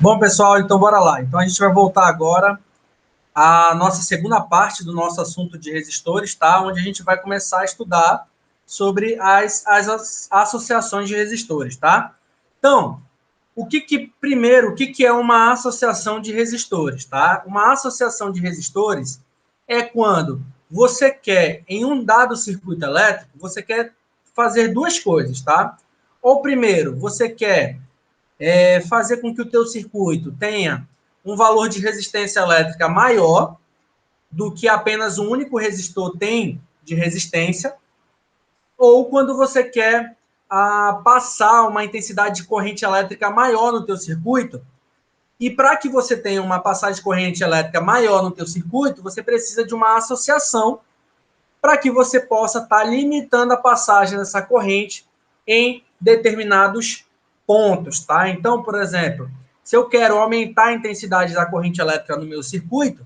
Bom, pessoal, então bora lá. Então a gente vai voltar agora à nossa segunda parte do nosso assunto de resistores, tá? Onde a gente vai começar a estudar sobre as associações de resistores, tá? Então, primeiro, o que é uma associação de resistores, tá? Uma associação de resistores é quando você quer, em um dado circuito elétrico, você quer fazer duas coisas, tá? Ou primeiro, você quer fazer com que o teu circuito tenha um valor de resistência elétrica maior do que apenas um único resistor tem de resistência, ou quando você quer passar uma intensidade de corrente elétrica maior no teu circuito, e para que você tenha uma passagem de corrente elétrica maior no teu circuito, você precisa de uma associação para que você possa estar limitando a passagem dessa corrente em determinados pontos, tá? Então, por exemplo, se eu quero aumentar a intensidade da corrente elétrica no meu circuito,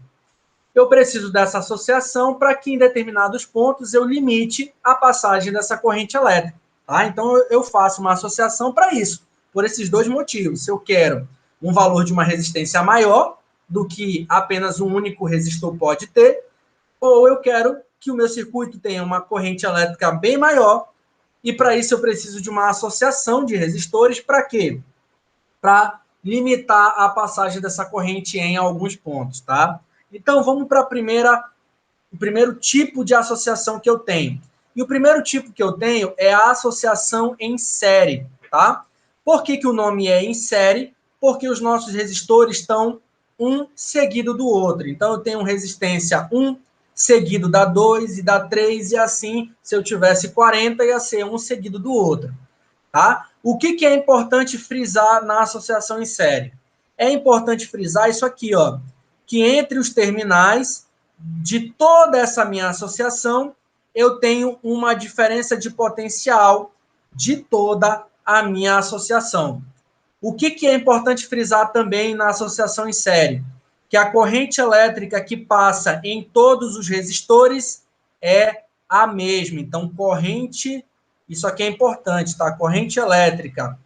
eu preciso dessa associação para que em determinados pontos eu limite a passagem dessa corrente elétrica, tá? Então, eu faço uma associação para isso, por esses dois motivos. Se eu quero um valor de uma resistência maior do que apenas um único resistor pode ter, ou eu quero que o meu circuito tenha uma corrente elétrica bem maior, e para isso eu preciso de uma associação de resistores. Para quê? Para limitar a passagem dessa corrente em alguns pontos, tá? Então, vamos para o primeiro tipo de associação que eu tenho. E o primeiro tipo que eu tenho é a associação em série, tá? Por que o nome é em série? Porque os nossos resistores estão um seguido do outro. Então, eu tenho resistência 1 seguido da 2 e da 3, e assim, se eu tivesse 40, ia ser um seguido do outro, tá? O que é importante frisar na associação em série? É importante frisar isso aqui, ó, que entre os terminais de toda essa minha associação, eu tenho uma diferença de potencial de toda a minha associação. O que é importante frisar também na associação em série? Que a corrente elétrica que passa em todos os resistores é a mesma. Então, isso aqui é importante, tá? Corrente elétrica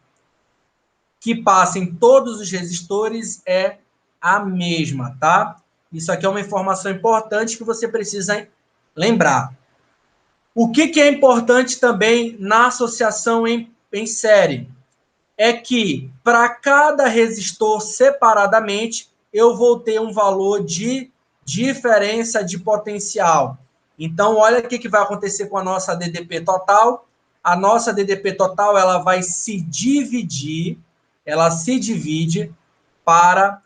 que passa em todos os resistores é a mesma, tá? Isso aqui é uma informação importante que você precisa lembrar. O que é importante também na associação em série? É que para cada resistor separadamente, eu vou ter um valor de diferença de potencial. Então, olha o que vai acontecer com a nossa DDP total. A nossa DDP total ela vai se dividir, ela se divide para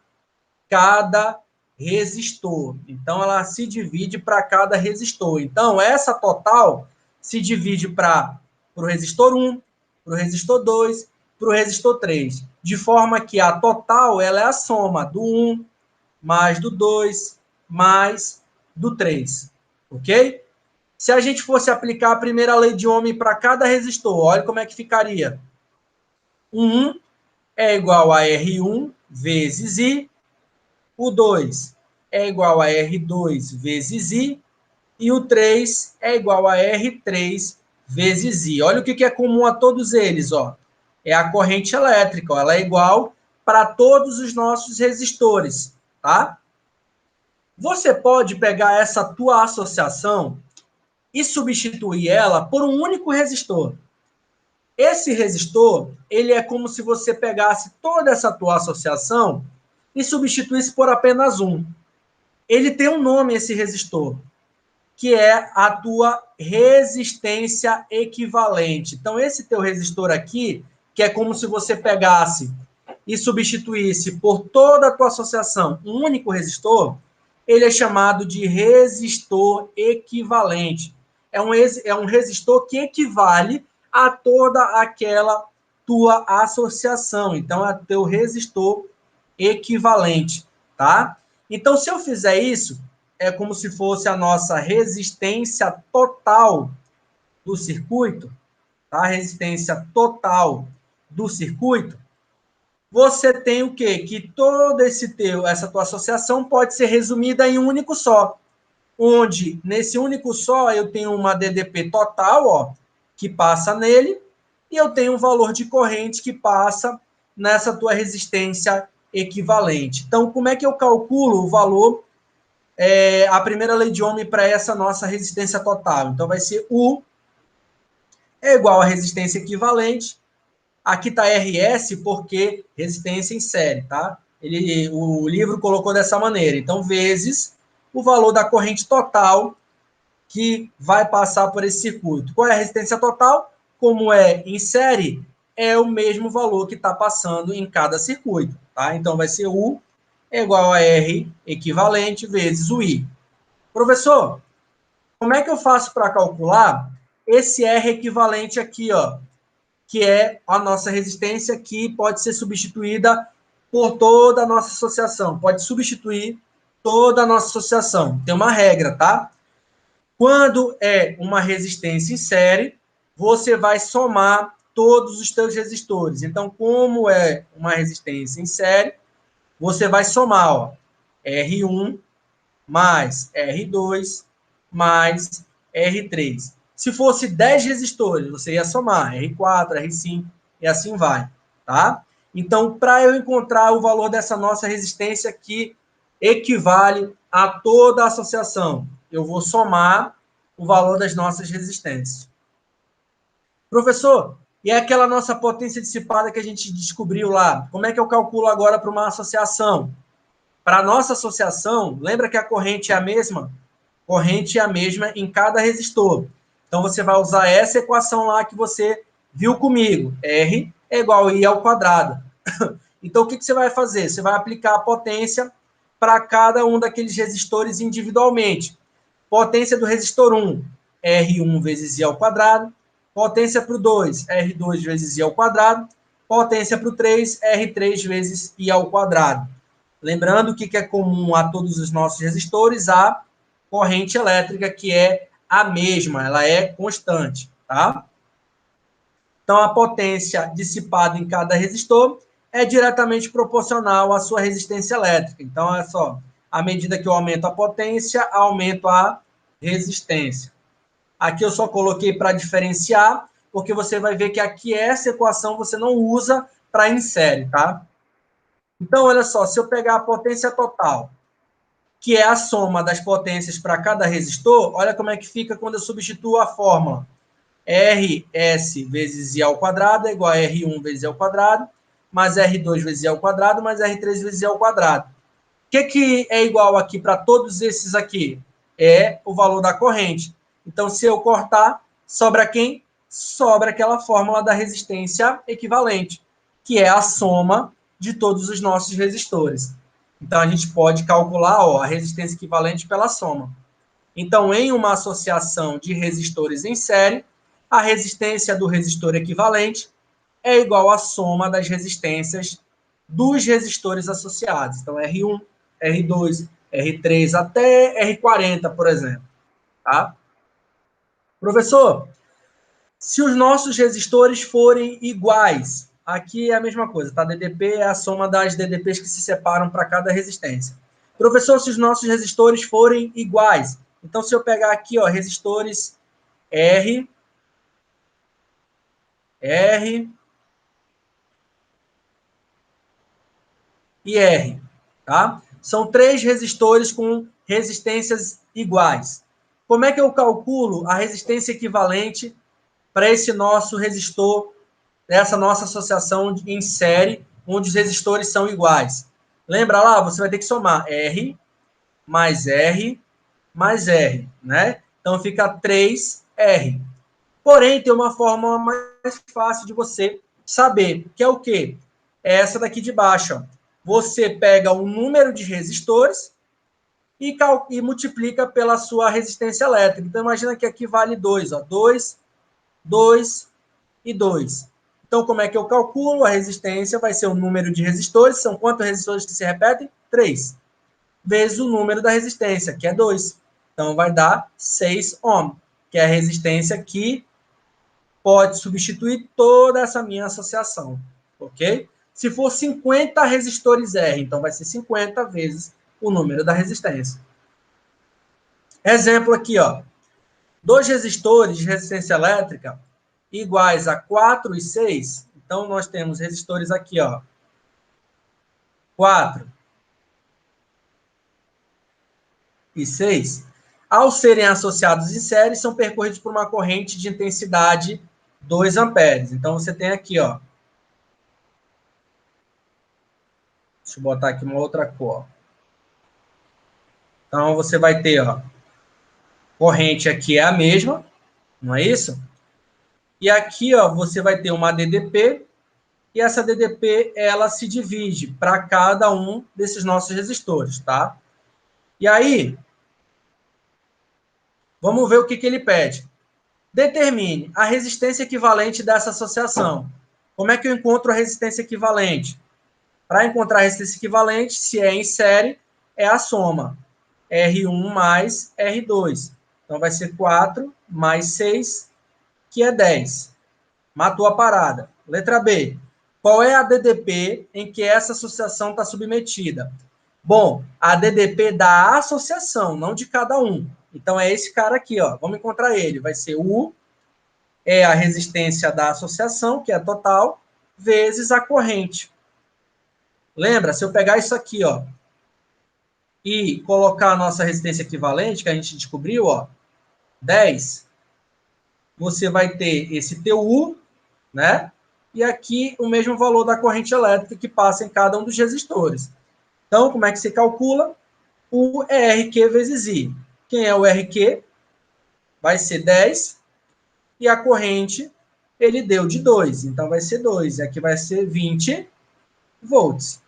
cada resistor. Então, ela se divide para cada resistor. Então, essa total se divide para o resistor 1, para o resistor 2, para o resistor 3. De forma que a total ela é a soma do 1 mais do 2 mais do 3. Ok? Se a gente fosse aplicar a primeira lei de Ohm para cada resistor, olha como é que ficaria. O 1 é igual a R1 vezes I, o 2 é igual a R2 vezes I, e o 3 é igual a R3 vezes I. Olha o que é comum a todos eles, ó. É a corrente elétrica, ó. Ela é igual para todos os nossos resistores, tá? Você pode pegar essa tua associação e substituir ela por um único resistor. Esse resistor, ele é como se você pegasse toda essa tua associação e substituísse por apenas um. Ele tem um nome, esse resistor, que é a tua resistência equivalente. Então, esse teu resistor aqui, que é como se você pegasse e substituísse por toda a tua associação um único resistor, ele é chamado de resistor equivalente. É um resistor que equivale a toda aquela tua associação. Então, é teu resistor equivalente, tá? Então, se eu fizer isso, é como se fosse a nossa resistência total do circuito, tá? Resistência total do circuito. Você tem o quê? Que todo essa tua associação pode ser resumida em um único só, onde nesse único só eu tenho uma DDP total, ó, que passa nele, e eu tenho um valor de corrente que passa nessa tua resistência equivalente. Então, como é que eu calculo o valor, a primeira lei de Ohm para essa nossa resistência total? Então, vai ser U é igual a resistência equivalente. Aqui está RS porque resistência em série, tá? O livro colocou dessa maneira. Então, vezes o valor da corrente total que vai passar por esse circuito. Qual é a resistência total? Como é em série, é o mesmo valor que está passando em cada circuito, tá? Então, vai ser U é igual a R equivalente vezes o I. Professor, como é que eu faço para calcular esse R equivalente aqui, ó, que é a nossa resistência que pode ser substituída por toda a nossa associação, pode substituir toda a nossa associação. Tem uma regra, tá? Quando é uma resistência em série, você vai somar todos os seus resistores. Então, como é uma resistência em série, você vai somar, ó, R1 mais R2 mais R3. Se fosse 10 resistores, você ia somar R4, R5 e assim vai, tá? Então, para eu encontrar o valor dessa nossa resistência que equivale a toda a associação, eu vou somar o valor das nossas resistências. Professor, e aquela nossa potência dissipada que a gente descobriu lá? Como é que eu calculo agora para uma associação? Para a nossa associação, lembra que a corrente é a mesma? Corrente é a mesma em cada resistor. Então, você vai usar essa equação lá que você viu comigo. R é igual a I ao quadrado. Então, o que você vai fazer? Você vai aplicar a potência para cada um daqueles resistores individualmente. Potência do resistor 1, R1 vezes I ao quadrado. Potência para o 2, R2 vezes I ao quadrado. Potência para o 3, R3 vezes I ao quadrado. Lembrando que é comum a todos os nossos resistores a corrente elétrica, que é a mesma, ela é constante, tá? Então, a potência dissipada em cada resistor é diretamente proporcional à sua resistência elétrica. Então, olha só, à medida que eu aumento a potência, aumento a resistência. Aqui eu só coloquei para diferenciar, porque você vai ver que aqui essa equação você não usa para em série, tá? Então, olha só, se eu pegar a potência total, que é a soma das potências para cada resistor, olha como é que fica quando eu substituo a fórmula. RS vezes I ao quadrado é igual a R1 vezes I ao quadrado, mais R2 vezes I ao quadrado, mais R3 vezes I ao quadrado. O que é igual aqui para todos esses aqui? É o valor da corrente. Então, se eu cortar, sobra quem? Sobra aquela fórmula da resistência equivalente, que é a soma de todos os nossos resistores. Então, a gente pode calcular, ó, a resistência equivalente pela soma. Então, em uma associação de resistores em série, a resistência do resistor equivalente é igual à soma das resistências dos resistores associados. Então, R1, R2, R3 até R40, por exemplo. Tá? Professor, se os nossos resistores forem iguais, aqui é a mesma coisa, tá? DDP é a soma das DDPs que se separam para cada resistência. Professor, se os nossos resistores forem iguais, então se eu pegar aqui, ó, resistores R, R e R, tá? São três resistores com resistências iguais. Como é que eu calculo a resistência equivalente para esse nosso resistor, essa nossa associação em série, onde os resistores são iguais? Lembra lá? Você vai ter que somar R mais R mais R, né? Então fica 3R. Porém, tem uma forma mais fácil de você saber, que é o quê? É essa daqui de baixo. Ó. Você pega o número de resistores e multiplica pela sua resistência elétrica. Então, imagina que aqui vale 2. 2, 2 e 2. Então, como é que eu calculo? A resistência vai ser o número de resistores. São quantos resistores que se repetem? 3. Vezes o número da resistência, que é 2. Então, vai dar 6 ohm, que é a resistência que pode substituir toda essa minha associação, ok? Se for 50 resistores R, então vai ser 50 vezes o número da resistência. Exemplo aqui, ó. 2 resistores de resistência elétrica iguais a 4 e 6. Então, nós temos resistores aqui, ó. 4 e 6, ao serem associados em série, são percorridos por uma corrente de intensidade 2 amperes. Então, você tem aqui, ó. Deixa eu botar aqui uma outra cor. Então, você vai ter, ó, corrente aqui é a mesma, não é isso? E aqui, ó, você vai ter uma DDP, e essa DDP, ela se divide para cada um desses nossos resistores, tá? E aí, vamos ver o que ele pede. Determine a resistência equivalente dessa associação. Como é que eu encontro a resistência equivalente? Para encontrar a resistência equivalente, se é em série, é a soma. R1 mais R2. Então, vai ser 4 mais 6, que é 10. Matou a parada. Letra B. Qual é a DDP em que essa associação está submetida? Bom, a DDP da associação, não de cada um. Então, é esse cara aqui, ó. Vamos encontrar ele. Vai ser U, é a resistência da associação, que é total, vezes a corrente. Lembra? Se eu pegar isso aqui, ó, e colocar a nossa resistência equivalente, que a gente descobriu, ó, 10, você vai ter esse teu U, né? E aqui o mesmo valor da corrente elétrica que passa em cada um dos resistores. Então, como é que se calcula? O é RQ vezes I. Quem é o RQ? Vai ser 10, e a corrente ele deu de 2, então vai ser 2, e aqui vai ser 20 volts.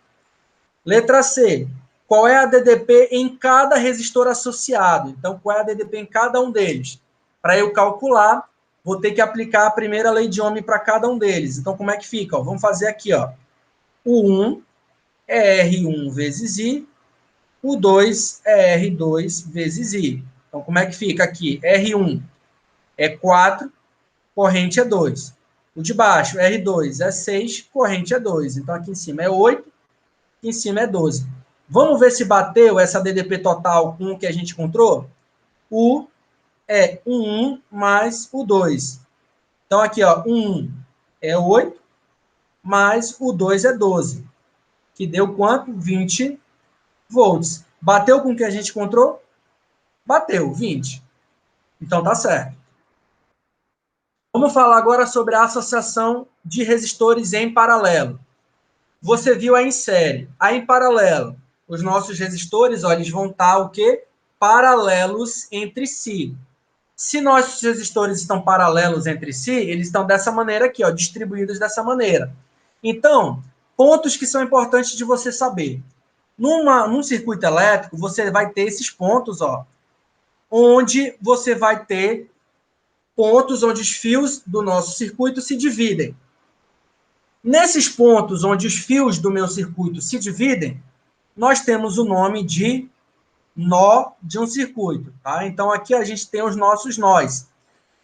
Letra C. Qual é a DDP em cada resistor associado? Então, qual é a DDP em cada um deles? Para eu calcular, vou ter que aplicar a primeira lei de Ohm para cada um deles. Então, como é que fica? Ó, vamos fazer aqui, ó. O 1 é R1 vezes I, o 2 é R2 vezes I. Então, como é que fica aqui? R1 é 4, corrente é 2. O de baixo, R2 é 6, corrente é 2. Então, aqui em cima é 8, aqui em cima é 12. Vamos ver se bateu essa DDP total com o que a gente encontrou? O é o 1 mais o 2. Então, aqui, ó, o 1 é 8, mais o 2 é 12, que deu quanto? 20 volts. Bateu com o que a gente encontrou? Bateu, 20. Então, tá certo. Vamos falar agora sobre a associação de resistores em paralelo. Você viu a em série. A em paralelo, os nossos resistores, ó, eles vão estar o quê? Paralelos entre si. Se nossos resistores estão paralelos entre si, eles estão dessa maneira aqui, ó, distribuídos dessa maneira. Então, pontos que são importantes de você saber. Num circuito elétrico, você vai ter esses pontos, ó, onde você vai ter pontos onde os fios do nosso circuito se dividem. Nesses pontos onde os fios do meu circuito se dividem, nós temos o nome de nó de um circuito, tá? Então, aqui a gente tem os nossos nós.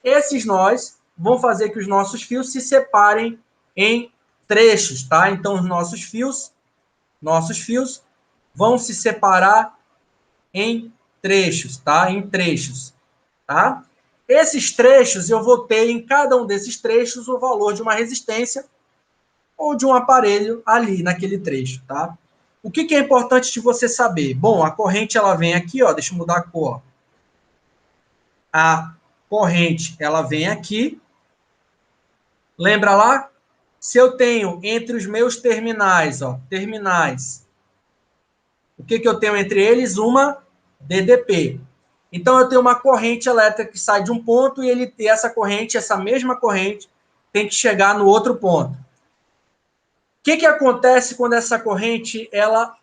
Esses nós vão fazer que os nossos fios se separem em trechos, tá? Então, os nossos fios vão se separar em trechos, tá? Em trechos, tá? Esses trechos, eu vou ter em cada um desses trechos o valor de uma resistência ou de um aparelho ali naquele trecho, tá? O que é importante de você saber? Bom, a corrente ela vem aqui, ó, deixa eu mudar a cor. A corrente ela vem aqui. Lembra lá? Se eu tenho entre os meus terminais, ó, terminais, o que eu tenho entre eles? Uma DDP. Então, eu tenho uma corrente elétrica que sai de um ponto e essa corrente, essa mesma corrente, tem que chegar no outro ponto. O que acontece quando essa corrente ela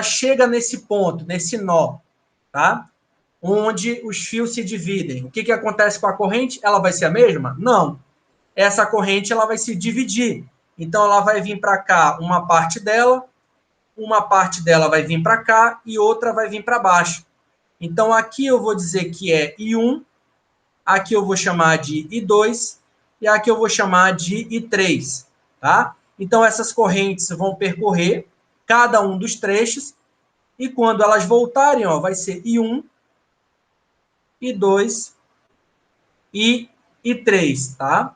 chega nesse ponto, nesse nó, tá? Onde os fios se dividem? O que acontece com a corrente? Ela vai ser a mesma? Não. Essa corrente ela vai se dividir. Então, ela vai vir para cá uma parte dela vai vir para cá e outra vai vir para baixo. Então, aqui eu vou dizer que é I1, aqui eu vou chamar de I2 e aqui eu vou chamar de I3, tá? Então, essas correntes vão percorrer cada um dos trechos e quando elas voltarem, ó, vai ser I1, I2 e I3, tá?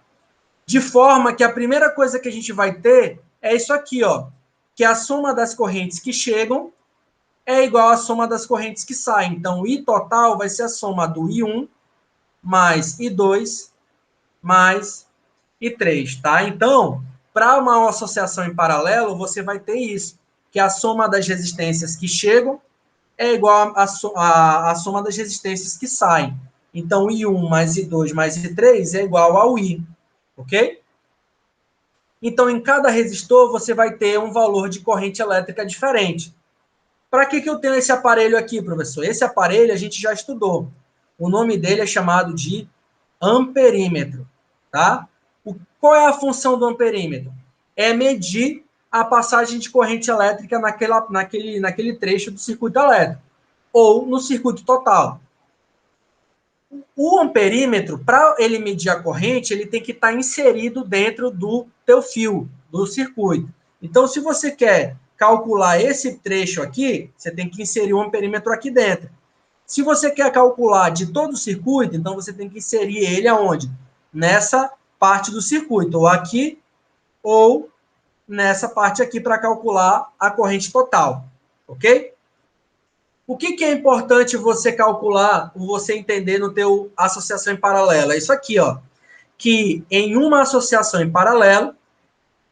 De forma que a primeira coisa que a gente vai ter é isso aqui, ó. que a soma das correntes que chegam é igual à soma das correntes que saem. Então, o I total vai ser a soma do I1 mais I2 mais I3, tá? Então, para uma associação em paralelo, você vai ter isso, que a soma das resistências que chegam é igual à soma das resistências que saem. Então, I1 mais I2 mais I3 é igual ao I, ok? Então, em cada resistor, você vai ter um valor de corrente elétrica diferente. Para que eu tenho esse aparelho aqui, professor? Esse aparelho a gente já estudou. O nome dele é chamado de amperímetro, tá? Qual é a função do amperímetro? É medir a passagem de corrente elétrica naquele trecho do circuito elétrico, ou no circuito total. O amperímetro, para ele medir a corrente, ele tem que estar inserido dentro do teu fio, do circuito. Então, se você quer calcular esse trecho aqui, você tem que inserir o amperímetro aqui dentro. Se você quer calcular de todo o circuito, então você tem que inserir ele aonde? Nessa parte do circuito, ou aqui, ou nessa parte aqui para calcular a corrente total, ok? O que é importante você calcular, você entender no teu associação em paralelo? É isso aqui, ó. Que em uma associação em paralelo,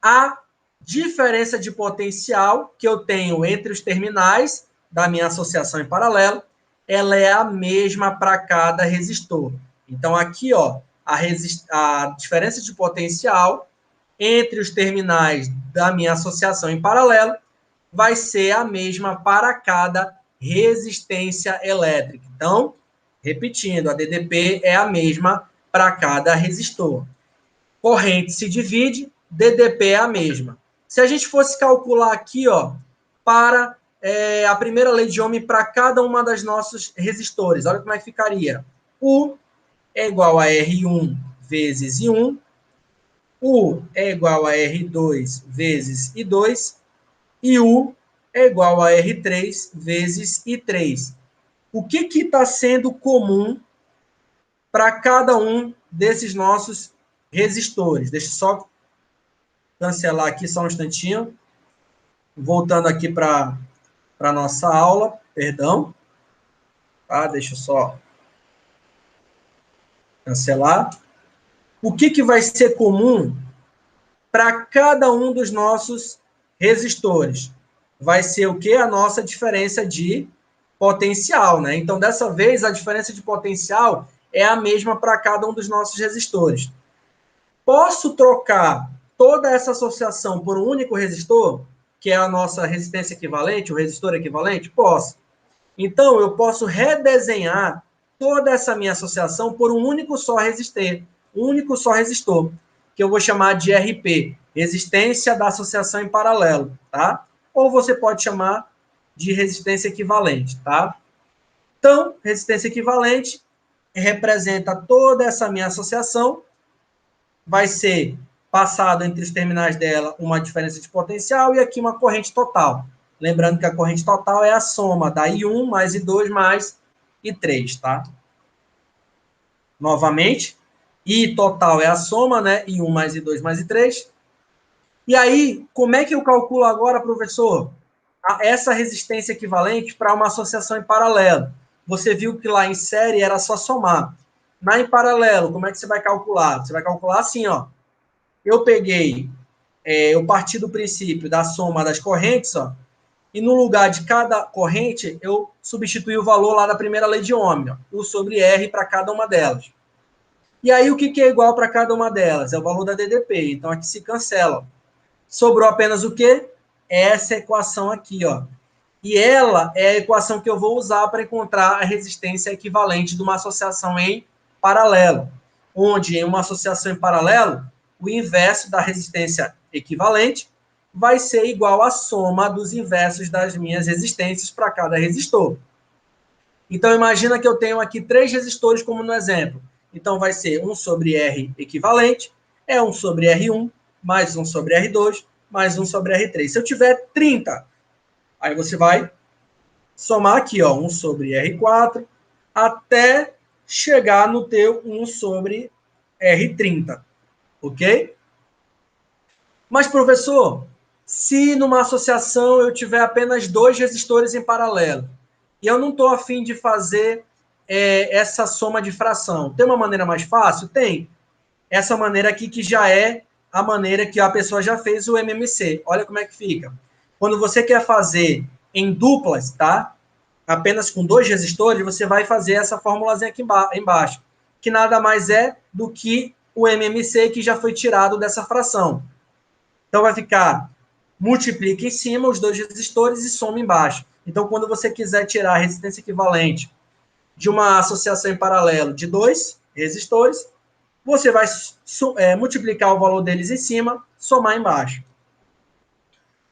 a diferença de potencial que eu tenho entre os terminais da minha associação em paralelo, ela é a mesma para cada resistor. Então, aqui, ó, a diferença de potencial entre os terminais da minha associação em paralelo vai ser a mesma para cada resistência elétrica. Então, repetindo, a DDP é a mesma para cada resistor. Corrente se divide, DDP é a mesma. Se a gente fosse calcular aqui, ó, para a primeira lei de Ohm para cada uma das nossos resistores, olha como é que ficaria. U é igual a R1 vezes I1, U é igual a R2 vezes I2, e U é igual a R3 vezes I3. O que está sendo comum para cada um desses nossos resistores? Deixa eu só cancelar aqui só um instantinho. Voltando aqui para a nossa aula, perdão. Tá? Deixa eu só cancelar. O que vai ser comum para cada um dos nossos resistores? Vai ser o que? A nossa diferença de potencial, né? Então, dessa vez, a diferença de potencial é a mesma para cada um dos nossos resistores. Posso trocar toda essa associação por um único resistor, que é a nossa resistência equivalente, o resistor equivalente? Posso. Então, eu posso redesenhar toda essa minha associação por um único só resistor, que eu vou chamar de RP, resistência da associação em paralelo, tá? Ou você pode chamar de resistência equivalente, tá? Então, resistência equivalente representa toda essa minha associação, vai ser passado entre os terminais dela uma diferença de potencial e aqui uma corrente total. Lembrando que a corrente total é a soma da I1 mais I2 mais I3, tá? Novamente, I total é a soma, né? I1 mais I2 mais I3. E aí, como é que eu calculo agora, professor, essa resistência equivalente para uma associação em paralelo? Você viu que lá em série era só somar. Na em paralelo, como é que você vai calcular? Você vai calcular assim, ó. Eu parti do princípio da soma das correntes, ó, e no lugar de cada corrente, eu substituí o valor lá da primeira lei de Ohm, ó, U sobre R para cada uma delas. E aí, o que é igual para cada uma delas? É o valor da DDP. Então, aqui se cancela. Sobrou apenas o quê? Essa equação aqui, ó. E ela é a equação que eu vou usar para encontrar a resistência equivalente de uma associação em paralelo. Onde, em uma associação em paralelo, o inverso da resistência equivalente vai ser igual à soma dos inversos das minhas resistências para cada resistor. Então, imagina que eu tenho aqui 3 resistores, como no exemplo. Então, vai ser 1 sobre R equivalente, é 1 sobre R1, mais 1 sobre R2, mais 1 sobre R3. Se eu tiver 30, aí você vai somar aqui, ó, 1 sobre R4, até chegar no teu 1 sobre R30, ok? Mas, professor, Se numa associação eu tiver apenas 2 resistores em paralelo, e eu não estou afim de fazer essa soma de fração, tem uma maneira mais fácil? Tem. Essa maneira aqui que já é a maneira que a pessoa já fez o MMC. Olha como é que fica. Quando você quer fazer em duplas, tá? Apenas com 2 resistores, você vai fazer essa formulazinha aqui embaixo, que nada mais é do que o MMC que já foi tirado dessa fração. Então, vai ficar, multiplica em cima os 2 resistores e soma embaixo. Então, quando você quiser tirar a resistência equivalente de uma associação em paralelo de 2 resistores, você vai multiplicar o valor deles em cima, somar embaixo.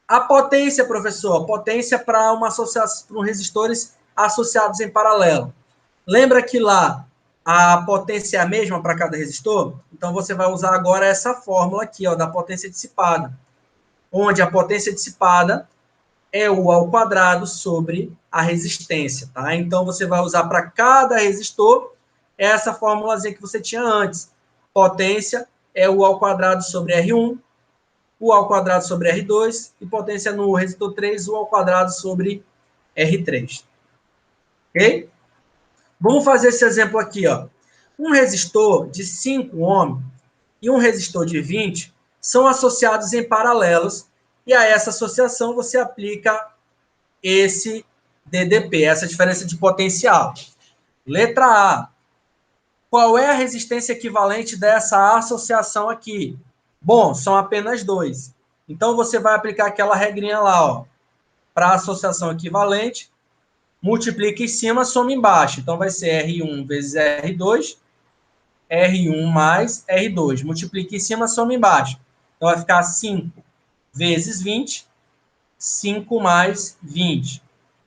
A potência, professor, potência para uma associação, para resistores associados em paralelo. Lembra que lá a potência é a mesma para cada resistor? Então, você vai usar agora essa fórmula aqui, ó, da potência dissipada, onde a potência dissipada é U ao quadrado sobre a resistência, tá? Então, você vai usar para cada resistor essa fórmulazinha que você tinha antes. Potência é U ao quadrado sobre R1, U ao quadrado sobre R2, e potência no resistor 3, U ao quadrado sobre R3. Ok? Vamos fazer esse exemplo aqui, ó. Um resistor de 5 ohms e um resistor de 20 são associados em paralelos, e a essa associação você aplica esse DDP, essa diferença de potencial. Letra A. Qual é a resistência equivalente dessa associação aqui? Bom, são apenas 2. Então, você vai aplicar aquela regrinha lá, ó. Para a associação equivalente, multiplica em cima, soma embaixo. Então, vai ser R1 vezes R2, R1 mais R2. Multiplica em cima, soma embaixo. Então, vai ficar 5 vezes 20, 5 mais 20.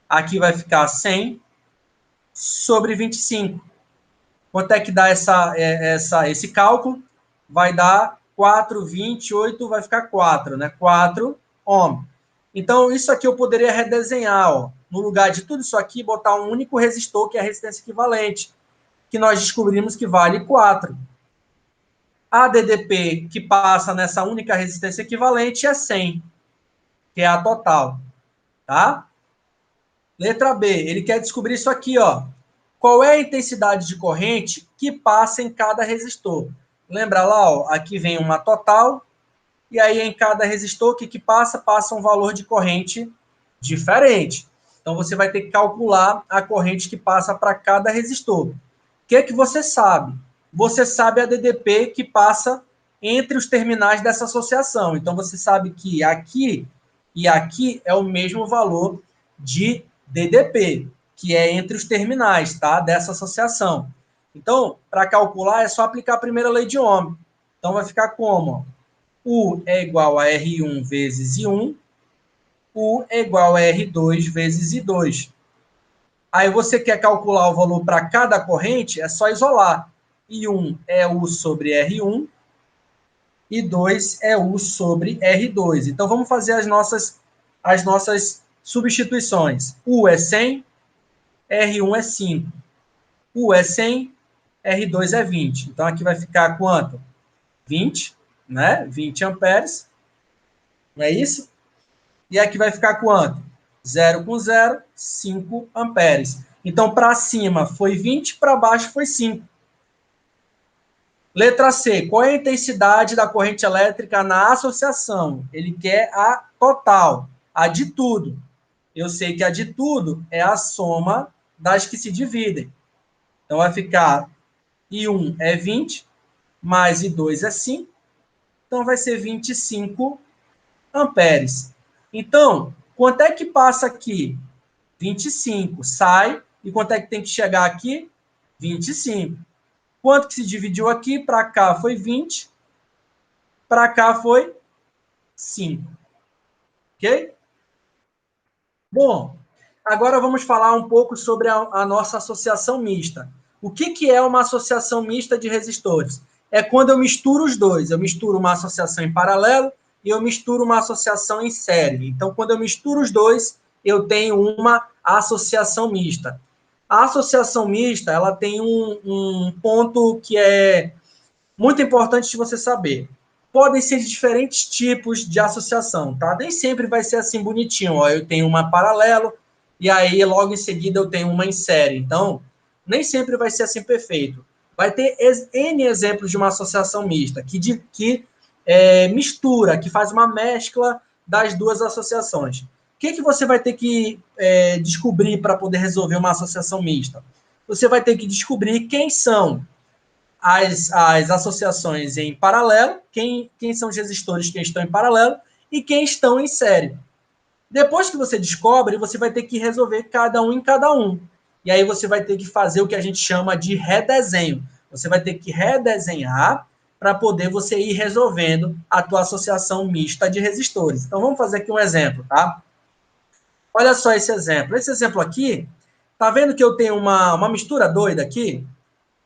Aqui vai ficar 100 sobre 25. Quanto é que dá esse cálculo? Vai dar 4, 28, vai ficar 4, né? 4 ohms. Então, isso aqui eu poderia redesenhar, ó. No lugar de tudo isso aqui, botar um único resistor, que é a resistência equivalente, que nós descobrimos que vale 4. A DDP que passa nessa única resistência equivalente é 100, que é a total, tá? Letra B, ele quer descobrir isso aqui, ó. Qual é a intensidade de corrente que passa em cada resistor? Lembra lá, ó, aqui vem uma total, e aí em cada resistor, o que passa? Passa um valor de corrente diferente. Então, você vai ter que calcular a corrente que passa para cada resistor. O que você sabe? Você sabe a DDP que passa entre os terminais dessa associação. Então, você sabe que aqui e aqui é o mesmo valor de DDP, que é entre os terminais, tá? Dessa associação. Então, para calcular, é só aplicar a primeira lei de Ohm. Então, vai ficar como? U é igual a R1 vezes I1, U é igual a R2 vezes I2. Aí você quer calcular o valor para cada corrente, é só isolar. I1 é U sobre R1, I2 é U sobre R2. Então, vamos fazer as nossas substituições. U é 100, R1 é 5. U é 100, R2 é 20. Então, aqui vai ficar quanto? 20, né? 20 amperes. Não é isso? E aqui vai ficar quanto? 0 com 0, 5 amperes. Então, para cima foi 20, para baixo foi 5. Letra C. Qual é a intensidade da corrente elétrica na associação? Ele quer a total, a de tudo. Eu sei que a de tudo é a soma das que se dividem. Então, vai ficar I1 é 20, mais I2 é 5. Então, vai ser 25 amperes. Então, quanto é que passa aqui? 25. Sai. E quanto é que tem que chegar aqui? 25. Quanto que se dividiu aqui? Para cá foi 20. Para cá foi 5. Ok? Bom, agora vamos falar um pouco sobre a nossa associação mista. O que é uma associação mista de resistores? É quando eu misturo os dois. Eu misturo uma associação em paralelo e eu misturo uma associação em série. Então, quando eu misturo os dois, eu tenho uma associação mista. A associação mista, ela tem um ponto que é muito importante de você saber. podem ser de diferentes tipos de associação, tá? Nem sempre vai ser assim bonitinho, ó, eu tenho uma paralelo, e aí logo em seguida eu tenho uma em série. Então, nem sempre vai ser assim perfeito. Vai ter N exemplos de uma associação mista, que mistura, que faz uma mescla das duas associações. O que você vai ter que descobrir para poder resolver uma associação mista? Você vai ter que descobrir quem são as associações em paralelo, quem são os resistores que estão em paralelo e quem estão em série. Depois que você descobre, você vai ter que resolver cada um em cada um. E aí você vai ter que fazer o que a gente chama de redesenho. Você vai ter que redesenhar para poder você ir resolvendo a tua associação mista de resistores. Então vamos fazer aqui um exemplo, tá? Olha só esse exemplo. Esse exemplo aqui, tá vendo que eu tenho uma mistura doida aqui?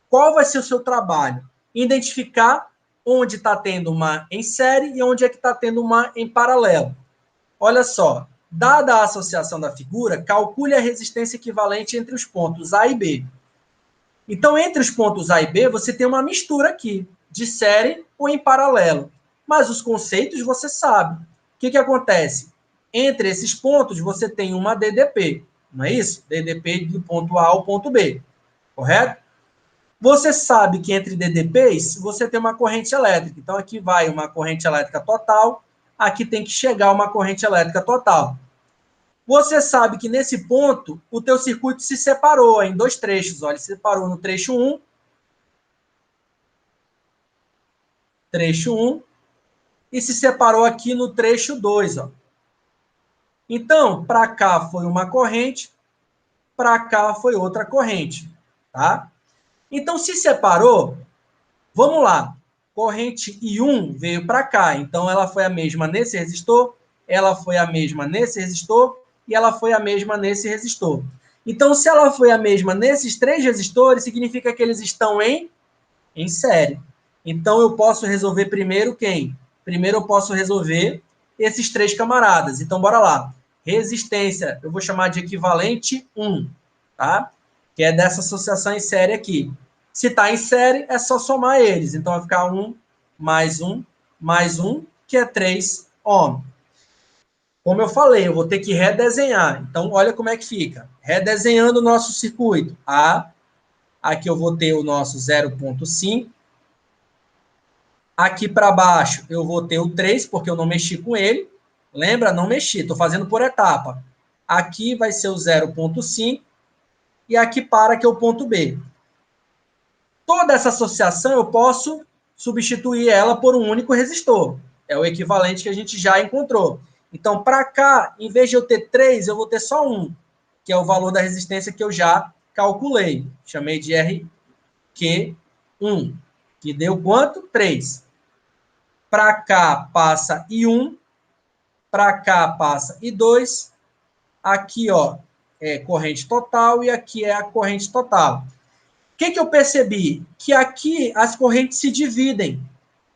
Qual vai ser o seu trabalho? Identificar onde está tendo uma em série e onde é que está tendo uma em paralelo. Olha só, dada a associação da figura, calcule a resistência equivalente entre os pontos A e B. Então, entre os pontos A e B, você tem uma mistura aqui, de série ou em paralelo. Mas os conceitos você sabe. O que acontece? Entre esses pontos, você tem uma DDP, não é isso? DDP do ponto A ao ponto B, correto? Você sabe que entre DDPs você tem uma corrente elétrica. Então, aqui vai uma corrente elétrica total, aqui tem que chegar uma corrente elétrica total. Você sabe que nesse ponto o teu circuito se separou em dois trechos. Olha, ele se separou no trecho 1, e se separou aqui no trecho 2. Ó. Então, para cá foi uma corrente, para cá foi outra corrente. Tá? Então, se separou, vamos lá. Corrente I1 veio para cá, então ela foi a mesma nesse resistor, ela foi a mesma nesse resistor e ela foi a mesma nesse resistor. Então, se ela foi a mesma nesses três resistores, significa que eles estão em série. Então, eu posso resolver primeiro quem? Primeiro eu posso resolver esses três camaradas. Então, bora lá. Resistência, eu vou chamar de equivalente 1, tá? Que é dessa associação em série aqui. Se está em série, é só somar eles. Então, vai ficar 1 mais 1 mais 1, que é 3 ohm. Como eu falei, eu vou ter que redesenhar. Então, olha como é que fica. Redesenhando o nosso circuito. Aqui eu vou ter o nosso 0,5. Aqui para baixo eu vou ter o 3, porque eu não mexi com ele. Lembra? Não mexi, estou fazendo por etapa. Aqui vai ser o 0,5 e aqui para que é o ponto B. Toda essa associação eu posso substituir ela por um único resistor. É o equivalente que a gente já encontrou. Então, para cá, em vez de eu ter 3, eu vou ter só 1, que é o valor da resistência que eu já calculei. Chamei de RQ1, que deu quanto? 3. Para cá passa I1, para cá passa I2, aqui ó, é corrente total e aqui é a corrente total. O que eu percebi? Que aqui as correntes se dividem.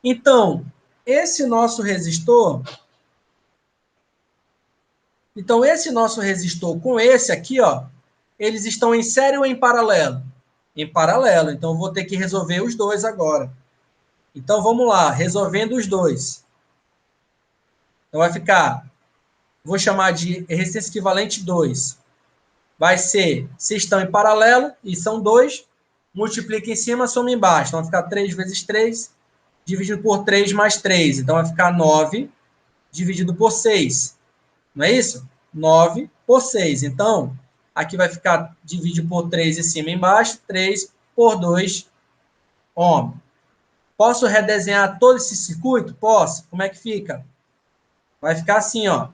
Então, esse nosso resistor com esse aqui, ó, eles estão em série ou em paralelo? Em paralelo. Então, eu vou ter que resolver os dois agora. Então, vamos lá, resolvendo os dois. Então, vai ficar, vou chamar de resistência equivalente 2. Vai ser, se estão em paralelo, e são 2, multiplica em cima, soma embaixo. Então, vai ficar 3 vezes 3, dividido por 3 mais 3. Então, vai ficar 9, dividido por 6. Não é isso? 9 por 6. Então, aqui vai ficar dividido por 3 em cima e embaixo, 3 por 2 ohm. Posso redesenhar todo esse circuito? Posso. Como é que fica? Vai ficar assim, ó.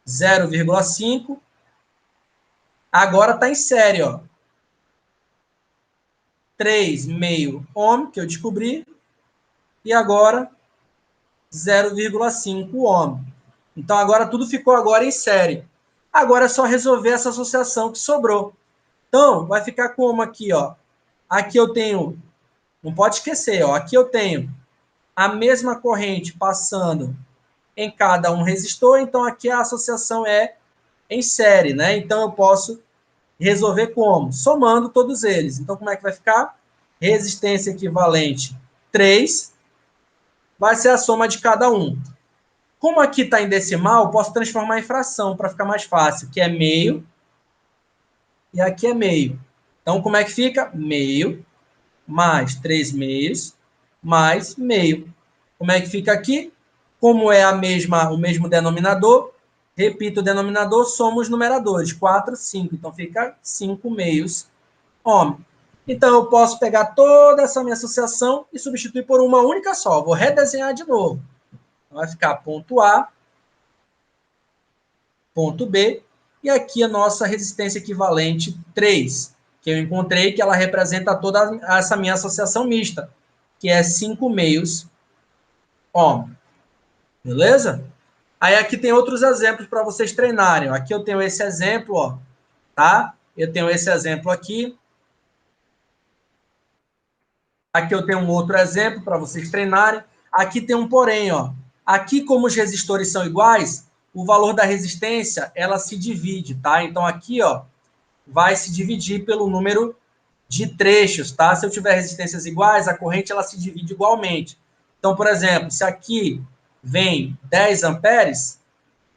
0,5. Agora está em série, ó. 3,5 ohm, que eu descobri. E agora 0,5 ohm. Então, agora tudo ficou agora em série. Agora é só resolver essa associação que sobrou. Então, vai ficar como aqui, ó. Aqui eu tenho, não pode esquecer, ó. Aqui eu tenho a mesma corrente passando em cada um resistor, então aqui a associação é em série, né? Então, eu posso resolver como? Somando todos eles. Então, como é que vai ficar? Resistência equivalente 3 vai ser a soma de cada um. Como aqui está em decimal, posso transformar em fração para ficar mais fácil, que é meio e aqui é meio. Então, como é que fica? Meio mais 3 meios mais meio. Como é que fica aqui? Como é o mesmo denominador, repito o denominador, somos numeradores. 4, 5. Então, fica 5 meios homem. Então, eu posso pegar toda essa minha associação e substituir por uma única só. Vou redesenhar de novo. Vai ficar ponto A, ponto B, e aqui a nossa resistência equivalente 3, que eu encontrei que ela representa toda essa minha associação mista, que é 5 meios ohm. Beleza? Aí aqui tem outros exemplos para vocês treinarem. Aqui eu tenho esse exemplo, ó, tá? Eu tenho esse exemplo aqui. Aqui eu tenho um outro exemplo para vocês treinarem. Aqui tem um porém, ó. Aqui, como os resistores são iguais, o valor da resistência, ela se divide, tá? Então, aqui, ó, vai se dividir pelo número de trechos, tá? Se eu tiver resistências iguais, a corrente, ela se divide igualmente. Então, por exemplo, se aqui vem 10 amperes,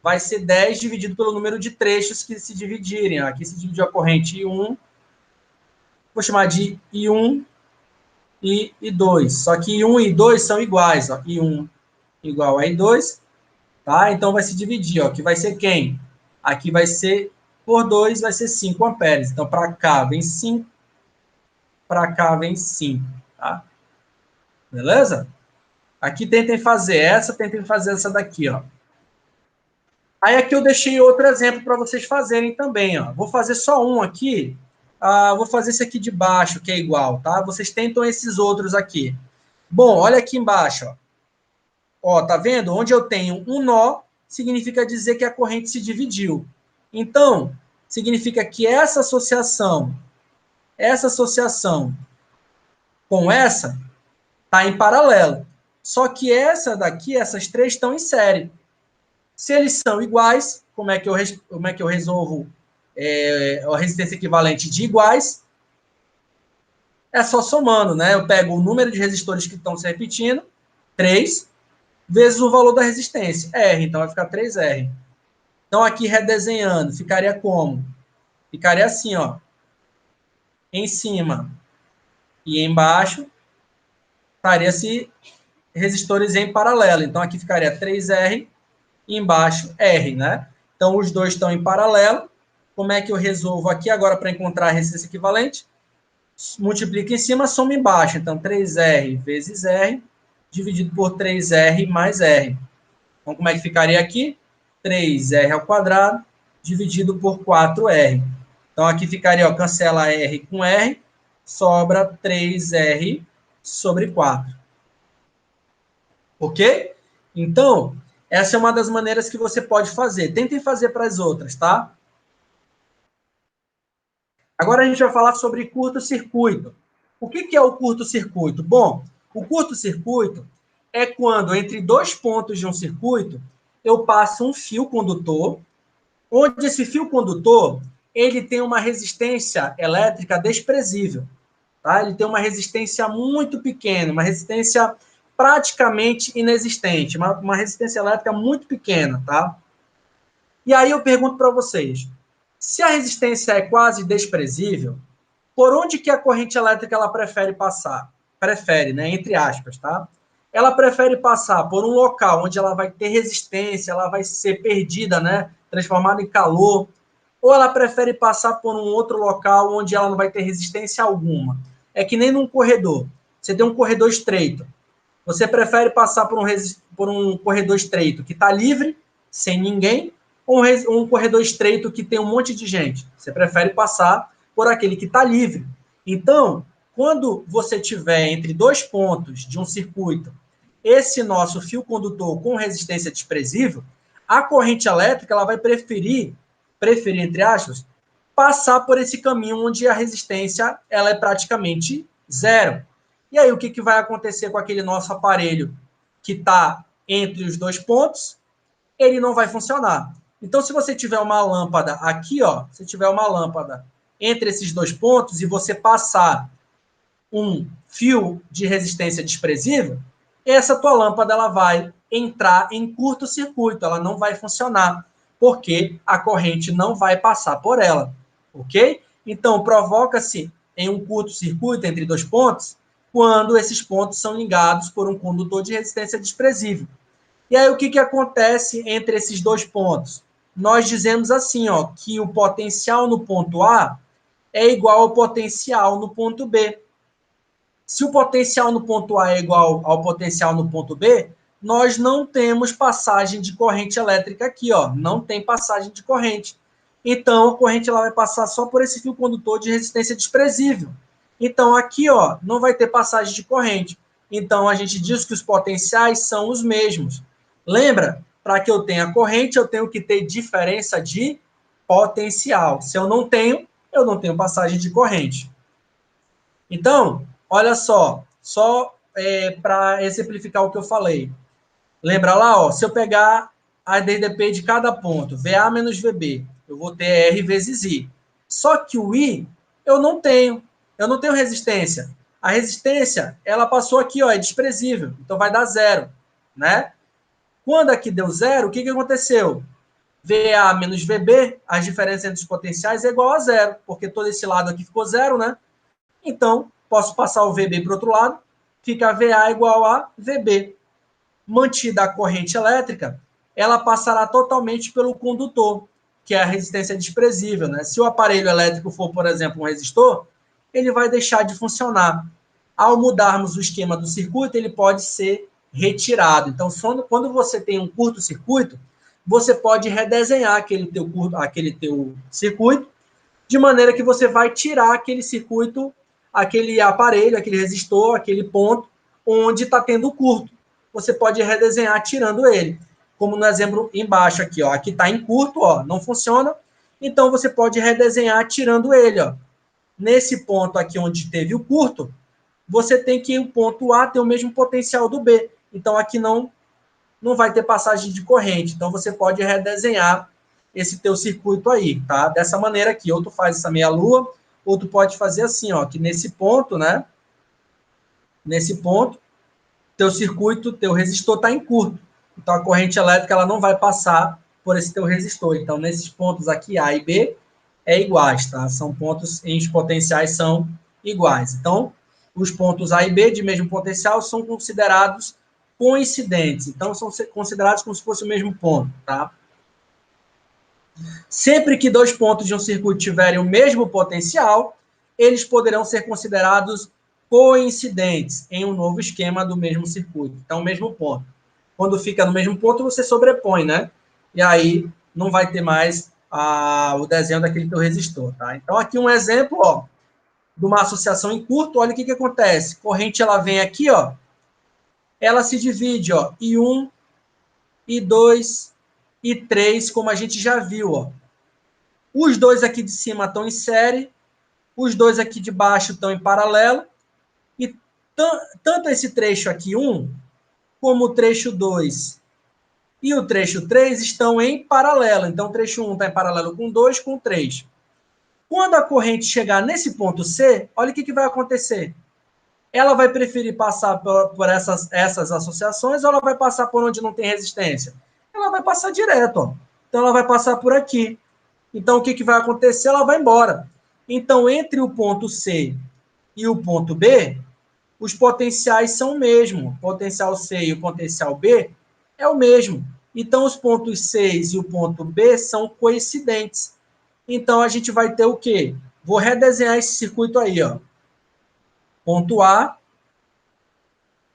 vai ser 10 dividido pelo número de trechos que se dividirem. Aqui se dividiu a corrente I1, vou chamar de I1, e I2. Só que I1 e I2 são iguais, ó. I1 igual a I2, tá? Então vai se dividir, ó. Aqui vai ser quem? Aqui vai ser por 2, vai ser 5 amperes. Então para cá vem 5, para cá vem 5, tá? Beleza? Aqui tentem fazer essa daqui, ó. Aí aqui eu deixei outro exemplo para vocês fazerem também, ó. Vou fazer só um aqui. Vou fazer esse aqui de baixo, que é igual, tá? Vocês tentam esses outros aqui. Bom, olha aqui embaixo, ó. Ó, tá vendo? Onde eu tenho um nó, significa dizer que a corrente se dividiu. Então, significa que essa associação com essa, está em paralelo. Só que essa daqui, essas três estão em série. Se eles são iguais, como é que eu resolvo a resistência equivalente de iguais? É só somando, né? Eu pego o número de resistores que estão se repetindo, 3, vezes o valor da resistência, R. Então, vai ficar 3R. Então, aqui, redesenhando, ficaria como? Ficaria assim, ó. Em cima e embaixo, estaria-se resistores em paralelo. Então, aqui ficaria 3R e embaixo R, né? Então, os dois estão em paralelo. Como é que eu resolvo aqui agora para encontrar a resistência equivalente? Multiplica em cima, soma embaixo. Então, 3R vezes R, dividido por 3R mais R. Então, como é que ficaria aqui? 3R ao quadrado, dividido por 4R. Então, aqui ficaria, ó, cancela R com R, sobra 3R sobre 4. Ok? Então, essa é uma das maneiras que você pode fazer. Tentem fazer para as outras, tá? Agora a gente vai falar sobre curto-circuito. O que é o curto-circuito? Bom, o curto-circuito é quando entre dois pontos de um circuito eu passo um fio condutor, onde esse fio condutor ele tem uma resistência elétrica desprezível. Tá? Ele tem uma resistência muito pequena, uma resistência praticamente inexistente, uma resistência elétrica muito pequena. Tá? E aí eu pergunto para vocês, se a resistência é quase desprezível, por onde que a corrente elétrica ela prefere passar? Prefere, né? Entre aspas, tá? Ela prefere passar por um local onde ela vai ter resistência, ela vai ser perdida, né? Transformada em calor, ou ela prefere passar por um outro local onde ela não vai ter resistência alguma? É que nem num corredor. Você tem um corredor estreito. Você prefere passar por um corredor estreito que está livre, sem ninguém, ou um corredor estreito que tem um monte de gente? Você prefere passar por aquele que está livre. Então, quando você tiver entre dois pontos de um circuito, esse nosso fio condutor com resistência desprezível, a corrente elétrica ela vai preferir, entre aspas, passar por esse caminho onde a resistência ela é praticamente zero. E aí, o que vai acontecer com aquele nosso aparelho que está entre os dois pontos? Ele não vai funcionar. Então, se você tiver uma lâmpada aqui, ó, se tiver uma lâmpada entre esses dois pontos e você passar um fio de resistência desprezível, essa tua lâmpada ela vai entrar em curto-circuito, ela não vai funcionar, porque a corrente não vai passar por ela, ok? Então, provoca-se em um curto-circuito entre dois pontos, quando esses pontos são ligados por um condutor de resistência desprezível. E aí, o que acontece entre esses dois pontos? Nós dizemos assim, ó, que o potencial no ponto A é igual ao potencial no ponto B. Se o potencial no ponto A é igual ao potencial no ponto B, nós não temos passagem de corrente elétrica aqui, ó. Não tem passagem de corrente. Então, a corrente ela vai passar só por esse fio condutor de resistência desprezível. Então, aqui, ó, não vai ter passagem de corrente. Então, a gente diz que os potenciais são os mesmos. Lembra? Para que eu tenha corrente, eu tenho que ter diferença de potencial. Se eu não tenho passagem de corrente. Então, olha só para exemplificar o que eu falei. Lembra lá, ó, se eu pegar a DDP de cada ponto, VA menos VB, eu vou ter R vezes I. Só que o I, eu não tenho resistência. A resistência, ela passou aqui, ó, é desprezível, então vai dar zero, né? Quando aqui deu zero, o que aconteceu? VA menos VB, as diferenças entre os potenciais é igual a zero, porque todo esse lado aqui ficou zero, né? Então, posso passar o VB para o outro lado, fica VA igual a VB. Mantida a corrente elétrica, ela passará totalmente pelo condutor, que é a resistência desprezível, né? Se o aparelho elétrico for, por exemplo, um resistor, ele vai deixar de funcionar. Ao mudarmos o esquema do circuito, ele pode ser retirado. Então, quando você tem um curto-circuito, você pode redesenhar aquele teu circuito, de maneira que você vai tirar aquele circuito, aquele aparelho, aquele resistor, aquele ponto onde está tendo curto. Você pode redesenhar tirando ele. Como no exemplo embaixo aqui, ó. Aqui está em curto, ó, não funciona. Então, você pode redesenhar tirando ele, ó. Nesse ponto aqui onde teve o curto, você tem que o ponto A ter o mesmo potencial do B. Então, aqui não vai ter passagem de corrente. Então, você pode redesenhar esse teu circuito aí, tá? Dessa maneira aqui. Ou tu faz essa meia-lua, ou tu pode fazer assim, ó, que nesse ponto, né? Nesse ponto, teu circuito, teu resistor está em curto. Então, a corrente elétrica ela não vai passar por esse teu resistor. Então, nesses pontos aqui, A e B, é iguais, tá? São pontos em que os potenciais são iguais. Então, os pontos A e B de mesmo potencial são considerados coincidentes. Então, são considerados como se fosse o mesmo ponto, tá? Sempre que dois pontos de um circuito tiverem o mesmo potencial, eles poderão ser considerados coincidentes em um novo esquema do mesmo circuito. Então, o mesmo ponto. Quando fica no mesmo ponto, você sobrepõe, né? E aí não vai ter mais o desenho daquele teu resistor, tá? Então, aqui um exemplo, ó, de uma associação em curto. Olha o que acontece. Corrente, ela vem aqui, ó. Ela se divide, ó, I1, I2, I3, como a gente já viu, ó. Os dois aqui de cima estão em série, os dois aqui de baixo estão em paralelo, e tanto esse trecho aqui 1, como o trecho 2 e o trecho 3 estão em paralelo. Então, o trecho 1 está em paralelo com 2, com 3. Quando a corrente chegar nesse ponto C, olha o que vai acontecer. Ela vai preferir passar por essas associações ou ela vai passar por onde não tem resistência? Ela vai passar direto, ó. Então, ela vai passar por aqui. Então, o que vai acontecer? Ela vai embora. Então, entre o ponto C e o ponto B, os potenciais são o mesmo. O potencial C e o potencial B é o mesmo. Então, os pontos C e o ponto B são coincidentes. Então, a gente vai ter o quê? Vou redesenhar esse circuito aí, ó. Ponto A.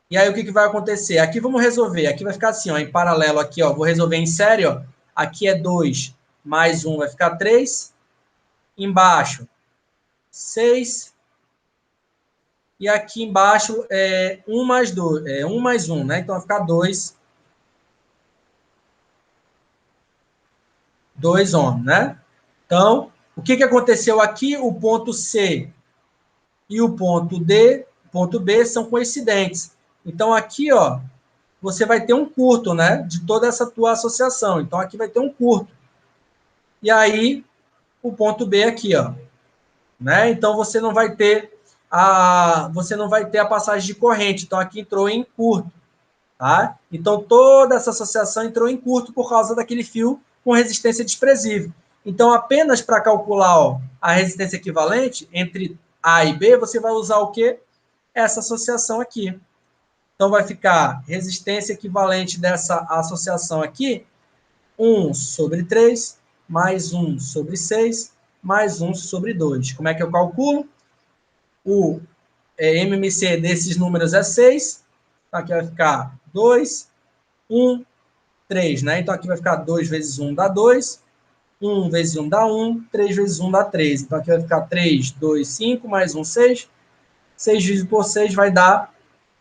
E aí, o que vai acontecer? Aqui vamos resolver. Aqui vai ficar assim, ó, em paralelo aqui, ó. Vou resolver em série, ó. Aqui é 2 mais 1 vai ficar 3. Embaixo, 6. E aqui embaixo é 1 mais 2, 1 mais 1, né? Então vai ficar 2 ohms, né? Então, o que aconteceu aqui? O ponto C e o ponto D, ponto B, são coincidentes. Então, aqui, ó, você vai ter um curto, né? De toda essa tua associação. Então, aqui vai ter um curto. E aí, o ponto B aqui, ó. Né? Então, você não vai ter você não vai ter a passagem de corrente. Então, aqui entrou em curto. Tá? Então, toda essa associação entrou em curto por causa daquele fio com resistência desprezível. Então, apenas para calcular a resistência equivalente entre A e B, você vai usar o quê? Essa associação aqui. Então, vai ficar resistência equivalente dessa associação aqui, 1 sobre 3, mais 1 sobre 6, mais 1 sobre 2. Como é que eu calculo? O MMC desses números é 6. Aqui vai ficar 2, 1, 3, né? Então, aqui vai ficar 2 vezes 1 dá 2, 1 vezes 1 dá 1, 3 vezes 1 dá 3. Então, aqui vai ficar 3, 2, 5, mais 1, 6. 6 dividido por 6 vai dar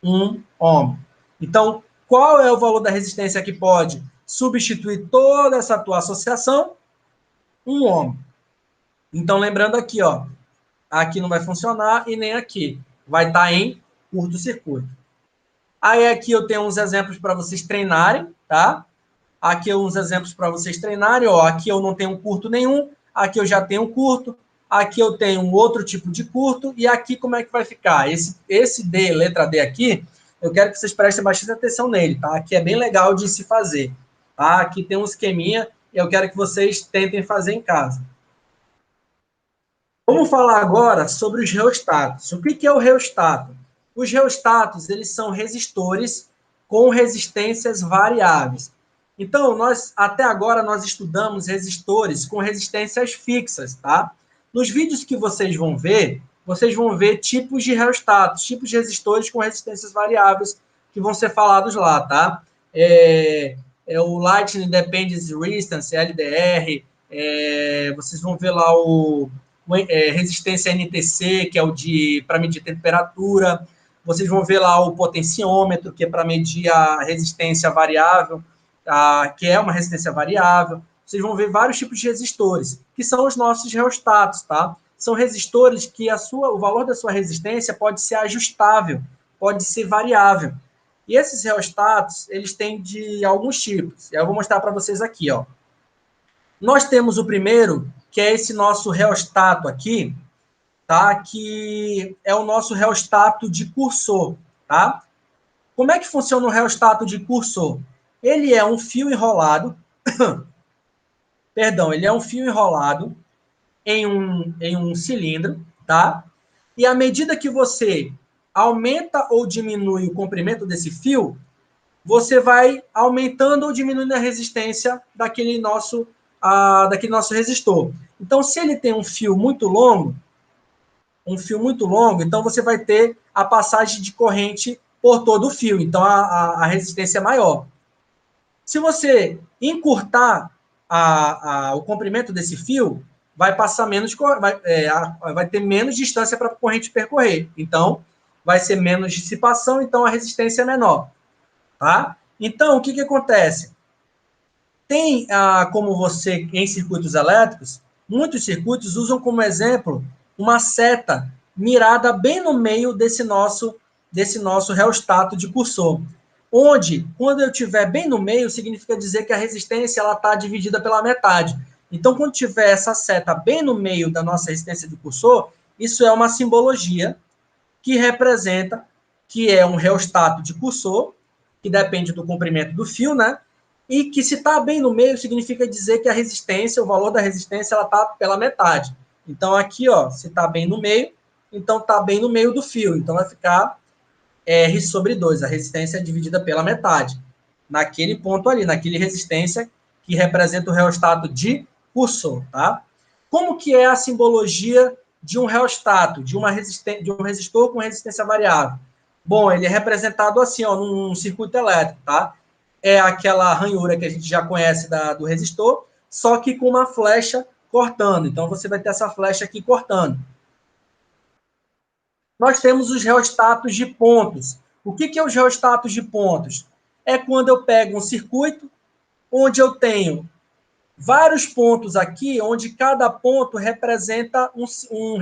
1 ohm. Então, qual é o valor da resistência que pode substituir toda essa tua associação? 1 ohm. Então, lembrando aqui, ó, aqui não vai funcionar e nem aqui. Vai estar em curto-circuito. Aí aqui eu tenho uns exemplos para vocês treinarem, tá? Aqui uns exemplos para vocês treinarem. Ó, aqui eu não tenho curto nenhum, aqui eu já tenho curto, aqui eu tenho um outro tipo de curto, e aqui como é que vai ficar? Esse D, letra D aqui, eu quero que vocês prestem bastante atenção nele, tá? Aqui é bem legal de se fazer, tá? Aqui tem um esqueminha e eu quero que vocês tentem fazer em casa. Vamos falar agora sobre os reostatos. O que é o reostato? Os reostatos, eles são resistores com resistências variáveis. Então, até agora nós estudamos resistores com resistências fixas, tá? Nos vídeos que vocês vão ver tipos de reostatos, tipos de resistores com resistências variáveis que vão ser falados lá, tá? O Lightning Dependence Resistance, LDR, vocês vão ver lá resistência NTC, que é o para medir temperatura. Vocês vão ver lá o potenciômetro, que é para medir a resistência variável, que é uma resistência variável. Vocês vão ver vários tipos de resistores, que são os nossos reostatos, tá? São resistores que o valor da sua resistência pode ser ajustável, pode ser variável. E esses reostatos, eles têm de alguns tipos. Eu vou mostrar para vocês aqui, ó. Nós temos o primeiro, que é esse nosso reostato aqui, tá? Que é o nosso reostato de cursor, tá? Como é que funciona o reostato de cursor? Ele é um fio enrolado, ele é um fio enrolado em um cilindro, tá? E à medida que você aumenta ou diminui o comprimento desse fio, você vai aumentando ou diminuindo a resistência daquele nosso resistor. Então, se ele tem um fio muito longo, então você vai ter a passagem de corrente por todo o fio. Então, a resistência é maior. Se você encurtar o comprimento desse fio, vai passar vai ter menos distância para a corrente percorrer. Então, vai ser menos dissipação, então a resistência é menor. Tá? Então, o que acontece? Tem, como você, em circuitos elétricos, muitos circuitos usam como exemplo uma seta mirada bem no meio desse nosso reostato de cursor. Onde, quando eu estiver bem no meio, significa dizer que a resistência está dividida pela metade. Então, quando tiver essa seta bem no meio da nossa resistência de cursor, isso é uma simbologia que representa que é um reostato de cursor, que depende do comprimento do fio, né? E que se está bem no meio, significa dizer que a resistência, o valor da resistência, ela está pela metade. Então, aqui, ó, se está bem no meio, então está bem no meio do fio. Então, vai ficar R sobre 2, a resistência é dividida pela metade. Naquele ponto ali, naquele resistência que representa o reostato de cursor, tá? Como que é a simbologia de um reostato, de um resistor com resistência variável? Bom, ele é representado assim, ó, num circuito elétrico, tá? É aquela ranhura que a gente já conhece do resistor, só que com uma flecha cortando. Então, você vai ter essa flecha aqui cortando. Nós temos os reostatos de pontos. O que é os reostatos de pontos? É quando eu pego um circuito onde eu tenho vários pontos aqui, onde cada ponto representa um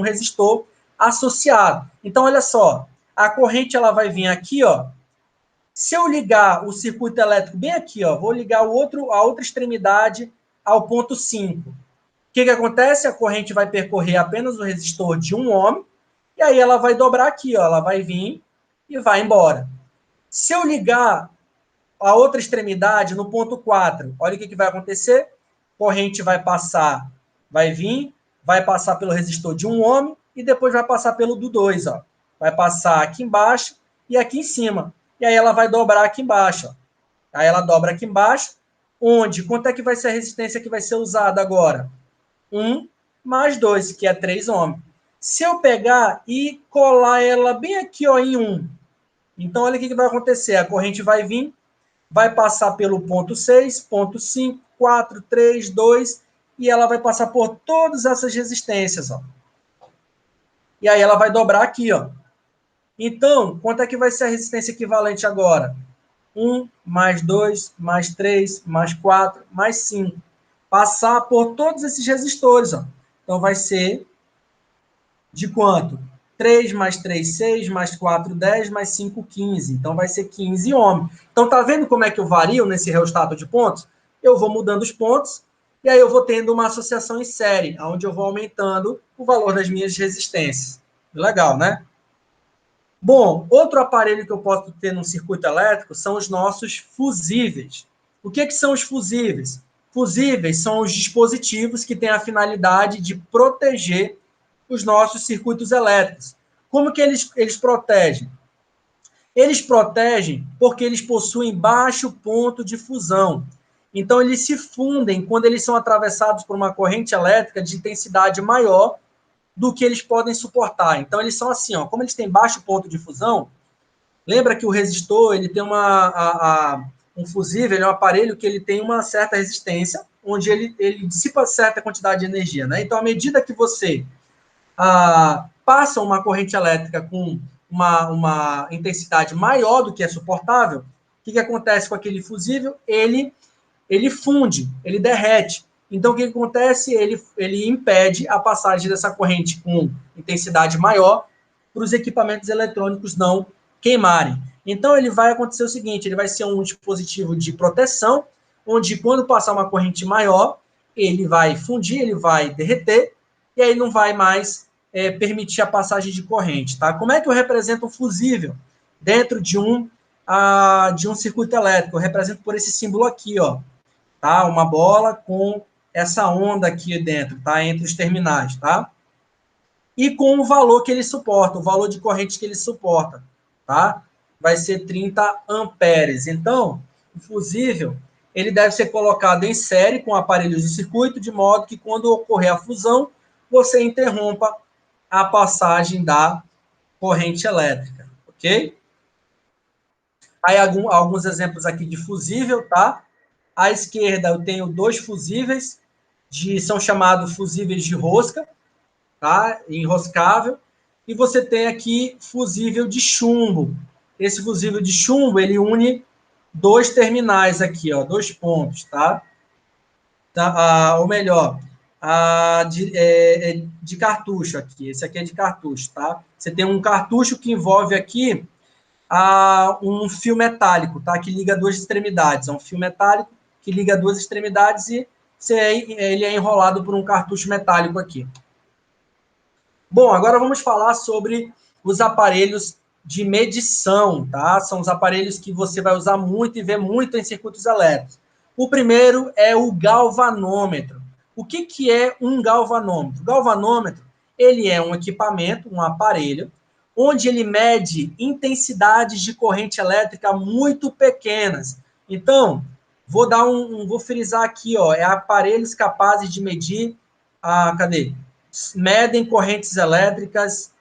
resistor associado. Então, olha só, a corrente ela vai vir aqui, ó. Se eu ligar o circuito elétrico bem aqui, ó, vou ligar a outra extremidade ao ponto 5. O que acontece? A corrente vai percorrer apenas o resistor de 1 ohm, e aí ela vai dobrar aqui, ó, ela vai vir e vai embora. Se eu ligar a outra extremidade no ponto 4, olha o que vai acontecer. Corrente vai passar, vai vir, vai passar pelo resistor de 1 ohm e depois vai passar pelo do 2, ó. Vai passar aqui embaixo e aqui em cima. E aí ela vai dobrar aqui embaixo, ó. Aí ela dobra aqui embaixo, onde? Quanto é que vai ser a resistência que vai ser usada agora? 1 mais 2, que é 3 ohm. Se eu pegar e colar ela bem aqui, ó, em 1, então olha o que vai acontecer. A corrente vai vir, vai passar pelo ponto 6, ponto 5, 4, 3, 2, e ela vai passar por todas essas resistências, ó. E aí ela vai dobrar aqui, ó. Então, quanto é que vai ser a resistência equivalente agora? 1, mais 2, mais 3, mais 4, mais 5. Passar por todos esses resistores, ó. Então, vai ser de quanto? 3 mais 3, 6, mais 4, 10, mais 5, 15. Então, vai ser 15 ohms. Então, tá vendo como é que eu vario nesse rheostato de pontos? Eu vou mudando os pontos, e aí eu vou tendo uma associação em série, onde eu vou aumentando o valor das minhas resistências. Legal, né? Bom, outro aparelho que eu posso ter num circuito elétrico são os nossos fusíveis. O que são os fusíveis? Fusíveis são os dispositivos que têm a finalidade de proteger os nossos circuitos elétricos. Como que eles protegem? Eles protegem porque eles possuem baixo ponto de fusão. Então, eles se fundem quando eles são atravessados por uma corrente elétrica de intensidade maior do que eles podem suportar. Então, eles são assim, ó, como eles têm baixo ponto de fusão, lembra que o resistor ele tem um fusível, ele é um aparelho que ele tem uma certa resistência, onde ele dissipa certa quantidade de energia. Né? Então, à medida que você passa uma corrente elétrica com uma intensidade maior do que é suportável, o que acontece com aquele fusível? Ele funde, ele derrete. Então, o que acontece? Ele impede a passagem dessa corrente com intensidade maior para os equipamentos eletrônicos não queimarem. Então, ele vai acontecer o seguinte, ele vai ser um dispositivo de proteção, onde quando passar uma corrente maior, ele vai fundir, ele vai derreter, e aí não vai mais permitir a passagem de corrente. Tá? Como é que eu represento um fusível dentro de um circuito elétrico? Eu represento por esse símbolo aqui, ó. Tá? Uma bola com essa onda aqui dentro, tá? Entre os terminais, tá? E com o valor que ele suporta, o valor de corrente que ele suporta, tá? Vai ser 30 amperes. Então, o fusível, ele deve ser colocado em série com aparelhos de circuito, de modo que quando ocorrer a fusão, você interrompa a passagem da corrente elétrica, ok? Aí alguns exemplos aqui de fusível, tá? À esquerda eu tenho 2 fusíveis, são chamados fusíveis de rosca, tá? Enroscável. E você tem aqui fusível de chumbo. Esse fusível de chumbo, ele une 2 terminais aqui, ó, 2 pontos, tá? Ou melhor, de cartucho aqui. Esse aqui é de cartucho, tá? Você tem um cartucho que envolve aqui um fio metálico, tá? Que liga 2 extremidades. É um fio metálico que liga 2 extremidades e ele é enrolado por um cartucho metálico aqui. Bom, agora vamos falar sobre os aparelhos de medição, tá? São os aparelhos que você vai usar muito e ver muito em circuitos elétricos. O primeiro é o galvanômetro. O que é um galvanômetro? O galvanômetro, ele é um equipamento, um aparelho, onde ele mede intensidades de corrente elétrica muito pequenas. Então, vou frisar aqui, ó, aparelhos capazes de medir cadê? Medem correntes elétricas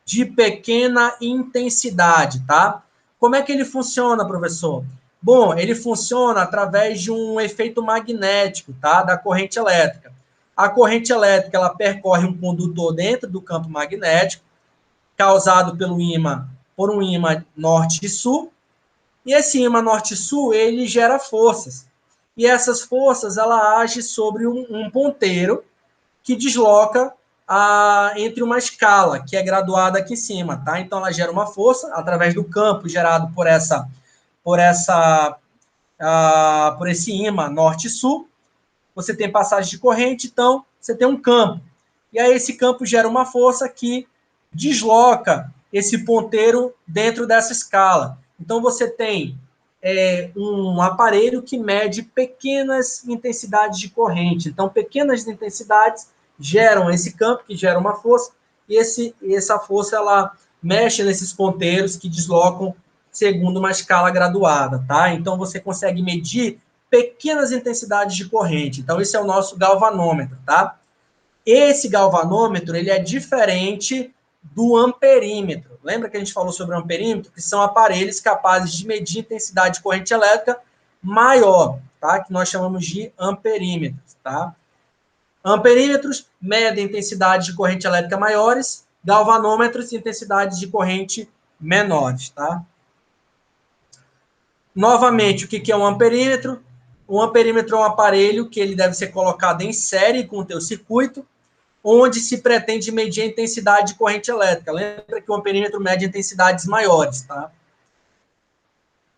de pequena intensidade, tá? Como é que ele funciona, professor? Bom, ele funciona através de um efeito magnético, tá? Da corrente elétrica. A corrente elétrica, ela percorre um condutor dentro do campo magnético, causado por um ímã norte e sul, e esse ímã norte e sul, ele gera forças. E essas forças, ela age sobre um ponteiro que desloca entre uma escala, que é graduada aqui em cima, tá? Então, ela gera uma força através do campo gerado por esse ímã norte e sul. Você tem passagem de corrente, então, você tem um campo. E aí, esse campo gera uma força que desloca esse ponteiro dentro dessa escala. Então, você tem um aparelho que mede pequenas intensidades de corrente. Então, pequenas intensidades geram esse campo, que gera uma força, e essa força ela mexe nesses ponteiros que deslocam segundo uma escala graduada, tá? Então, você consegue medir pequenas intensidades de corrente. Então, esse é o nosso galvanômetro, tá? Esse galvanômetro, ele é diferente do amperímetro. Lembra que a gente falou sobre o amperímetro? Que são aparelhos capazes de medir intensidade de corrente elétrica maior, tá? Que nós chamamos de amperímetros, tá? Amperímetros medem intensidades de corrente elétrica maiores, galvanômetros intensidades de corrente menores, tá? Novamente, o que é um amperímetro? Um amperímetro é um aparelho que ele deve ser colocado em série com o teu circuito, onde se pretende medir a intensidade de corrente elétrica. Lembra que o amperímetro mede intensidades maiores, tá?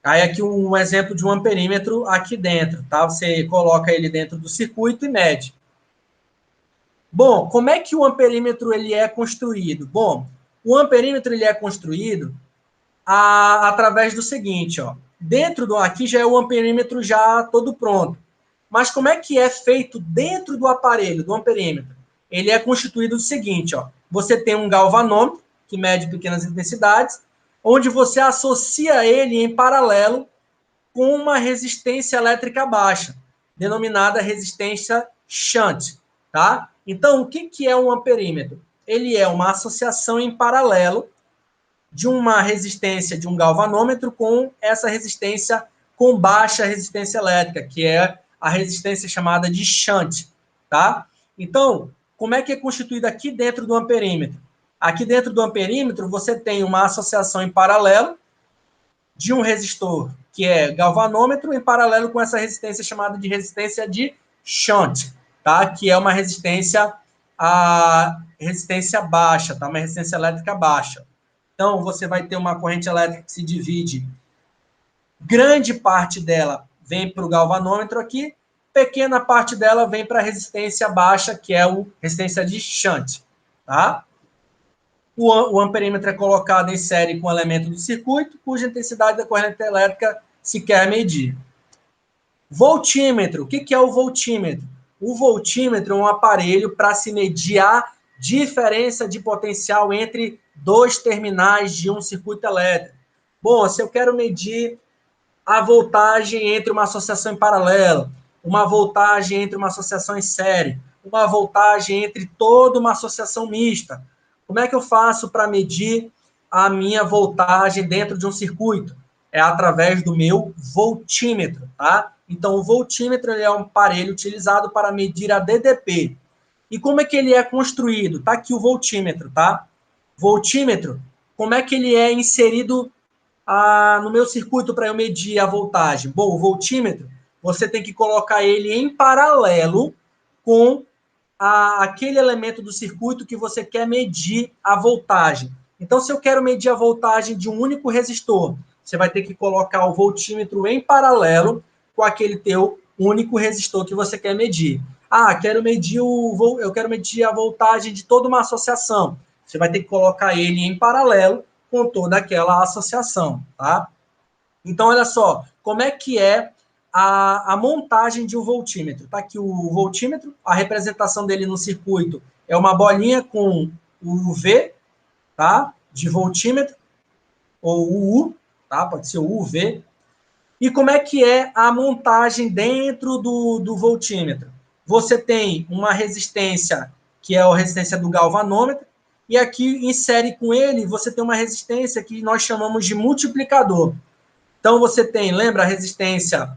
Aí aqui um exemplo de um amperímetro aqui dentro, tá? Você coloca ele dentro do circuito e mede. Bom, como é que o amperímetro ele é construído? Bom, o amperímetro ele é construído através do seguinte, ó. Dentro do aqui já é o amperímetro já todo pronto. Mas como é que é feito dentro do aparelho, do amperímetro? Ele é constituído do seguinte, ó. Você tem um galvanômetro, que mede pequenas intensidades, onde você associa ele em paralelo com uma resistência elétrica baixa, denominada resistência shunt, tá? Então, o que é um amperímetro? Ele é uma associação em paralelo de uma resistência de um galvanômetro com essa resistência com baixa resistência elétrica, que é a resistência chamada de shunt, tá? Então, como é que é constituída aqui dentro do amperímetro? Aqui dentro do amperímetro, você tem uma associação em paralelo de um resistor, que é galvanômetro, em paralelo com essa resistência chamada de resistência de shunt, tá? Que é uma resistência baixa, tá? Uma resistência elétrica baixa. Então, você vai ter uma corrente elétrica que se divide, grande parte dela vem para o galvanômetro aqui, pequena parte dela vem para a resistência baixa, que é a resistência de shunt, tá? O amperímetro é colocado em série com o elemento do circuito, cuja intensidade da corrente elétrica se quer medir. Voltímetro. O que é o voltímetro? O voltímetro é um aparelho para se medir a diferença de potencial entre dois terminais de um circuito elétrico. Bom, se eu quero medir a voltagem entre uma associação em paralelo, uma voltagem entre uma associação em série, uma voltagem entre toda uma associação mista, como é que eu faço para medir a minha voltagem dentro de um circuito? É através do meu voltímetro, tá? Então, o voltímetro é um aparelho utilizado para medir a DDP. E como é que ele é construído? Tá aqui o voltímetro, tá? Voltímetro, como é que ele é inserido no meu circuito para eu medir a voltagem? Bom, o voltímetro, você tem que colocar ele em paralelo com aquele elemento do circuito que você quer medir a voltagem. Então, se eu quero medir a voltagem de um único resistor, você vai ter que colocar o voltímetro em paralelo com aquele teu único resistor que você quer medir. Eu quero medir a voltagem de toda uma associação. Você vai ter que colocar ele em paralelo com toda aquela associação, tá? Então, olha só, como é que é a montagem de um voltímetro. Tá aqui o voltímetro, a representação dele no circuito é uma bolinha com o V, tá? De voltímetro, ou o U, tá? Pode ser o UV. E como é que é a montagem dentro do voltímetro? Você tem uma resistência, que é a resistência do galvanômetro, e aqui insere com ele, você tem uma resistência que nós chamamos de multiplicador. Então, você tem, lembra a resistência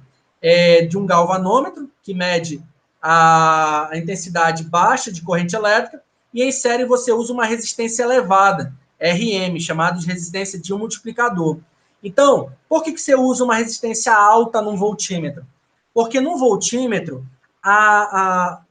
de um galvanômetro, que mede a intensidade baixa de corrente elétrica, e em série você usa uma resistência elevada, RM, chamada de resistência de um multiplicador. Então, por que você usa uma resistência alta num voltímetro? Porque no voltímetro, a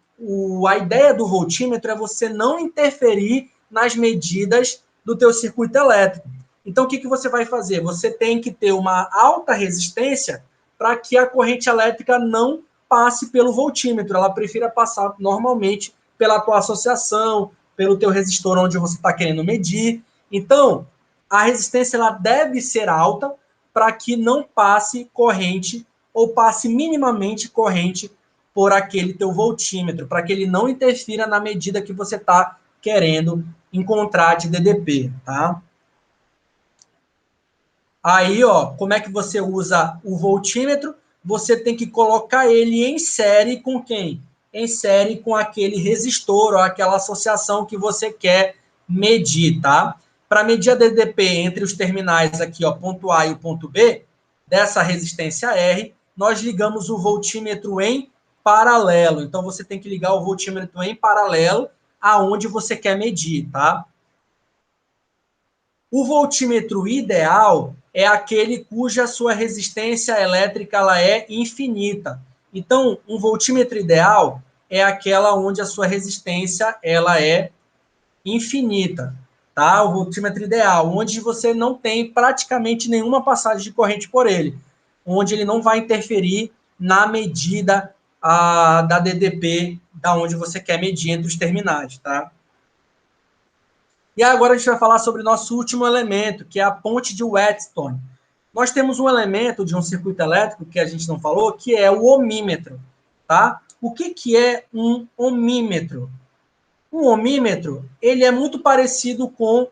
ideia do voltímetro é você não interferir nas medidas do teu circuito elétrico. Então, o que você vai fazer? Você tem que ter uma alta resistência para que a corrente elétrica não passe pelo voltímetro. Ela prefira passar normalmente pela tua associação, pelo teu resistor onde você está querendo medir. Então, a resistência ela deve ser alta para que não passe corrente ou passe minimamente corrente por aquele teu voltímetro, para que ele não interfira na medida que você está querendo encontrar de DDP, tá? Aí, ó, como é que você usa o voltímetro? Você tem que colocar ele em série com quem? Em série com aquele resistor ou aquela associação que você quer medir, tá? Para medir a DDP entre os terminais aqui, ó, ponto A e o ponto B, dessa resistência R, nós ligamos o voltímetro em paralelo. Então, você tem que ligar o voltímetro em paralelo aonde você quer medir, tá? O voltímetro ideal é aquele cuja sua resistência elétrica ela é infinita. Então, um voltímetro ideal é aquela onde a sua resistência ela é infinita, tá? O voltímetro ideal, onde você não tem praticamente nenhuma passagem de corrente por ele, onde ele não vai interferir na medida da DDP, da onde você quer medir entre os terminais, tá? E agora a gente vai falar sobre o nosso último elemento, que é a ponte de Wheatstone. Nós temos um elemento de um circuito elétrico que a gente não falou, que é o ohmímetro, tá? O que é um ohmímetro? Um ohmímetro, ele é muito parecido com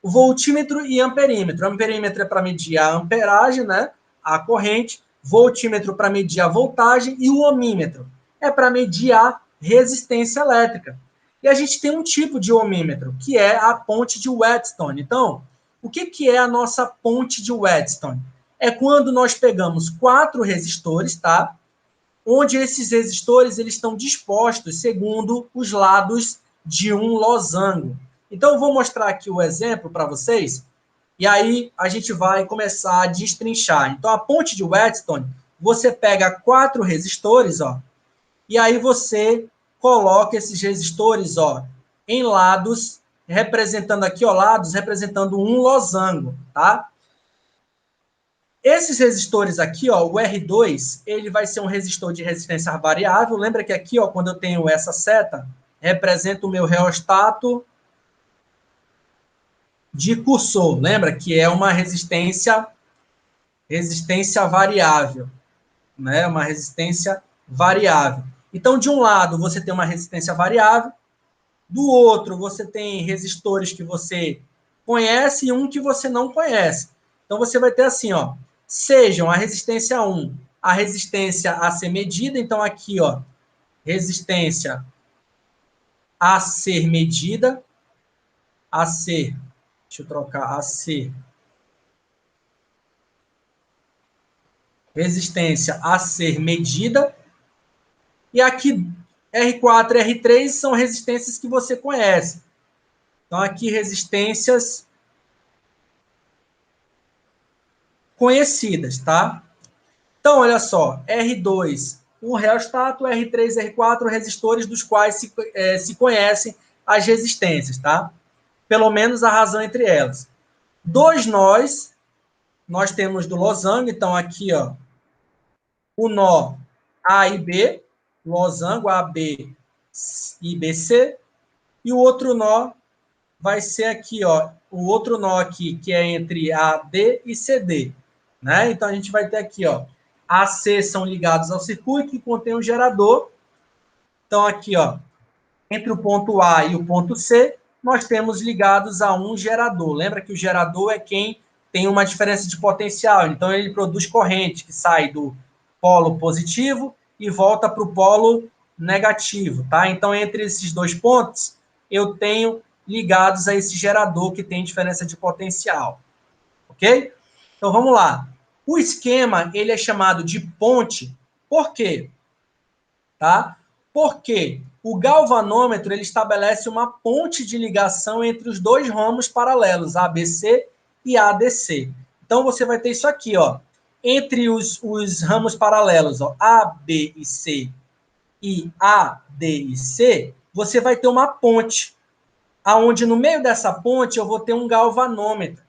o voltímetro e amperímetro. O amperímetro é para medir a amperagem, né? A corrente. Voltímetro para medir a voltagem e o ohmímetro é para medir a resistência elétrica. E a gente tem um tipo de ohmímetro, que é a ponte de Wheatstone. Então, o que é a nossa ponte de Wheatstone? É quando nós pegamos 4 resistores, tá? Onde esses resistores eles estão dispostos segundo os lados de um losango. Então, eu vou mostrar aqui o exemplo para vocês, e aí a gente vai começar a destrinchar. Então, a ponte de Wheatstone, você pega 4 resistores, ó, e aí você coloca esses resistores, ó, em lados, representando aqui, ó, lados representando um losango, tá? Esses resistores aqui, ó, o R2, ele vai ser um resistor de resistência variável. Lembra que aqui, ó, quando eu tenho essa seta, representa o meu reostato de cursor. Lembra que é uma resistência variável, né? Uma resistência variável. Então, de um lado, você tem uma resistência variável, do outro, você tem resistores que você conhece e um que você não conhece. Então, você vai ter assim, ó, sejam a resistência 1, a resistência a ser medida. Então, aqui, ó, resistência a ser medida, deixa eu trocar, resistência a ser medida. E aqui, R4 e R3 são resistências que você conhece. Então, aqui, resistências conhecidas, tá? Então, olha só, R2, um reostato, R3, R4, resistores dos quais se conhecem as resistências, tá? Pelo menos a razão entre elas. Dois nós temos do losango, então aqui, ó, o nó A e B, losango A, B e B, C, e o outro nó vai ser aqui, ó, o outro nó aqui, que é entre A, D e CD, né? Então, a gente vai ter aqui, ó, A, C são ligados ao circuito que contém o gerador. Então, aqui, ó, entre o ponto A e o ponto C, nós temos ligados a um gerador. Lembra que o gerador é quem tem uma diferença de potencial. Então, ele produz corrente que sai do polo positivo e volta para o polo negativo, tá? Então, entre esses dois pontos, eu tenho ligados a esse gerador que tem diferença de potencial, ok? Então, vamos lá. O esquema, ele é chamado de ponte, por quê? Tá? Porque o galvanômetro, ele estabelece uma ponte de ligação entre os dois ramos paralelos, ABC e ADC. Então, você vai ter isso aqui, ó, entre os ramos paralelos, ó, A, B e C, e A, D e C, você vai ter uma ponte, aonde no meio dessa ponte eu vou ter um galvanômetro.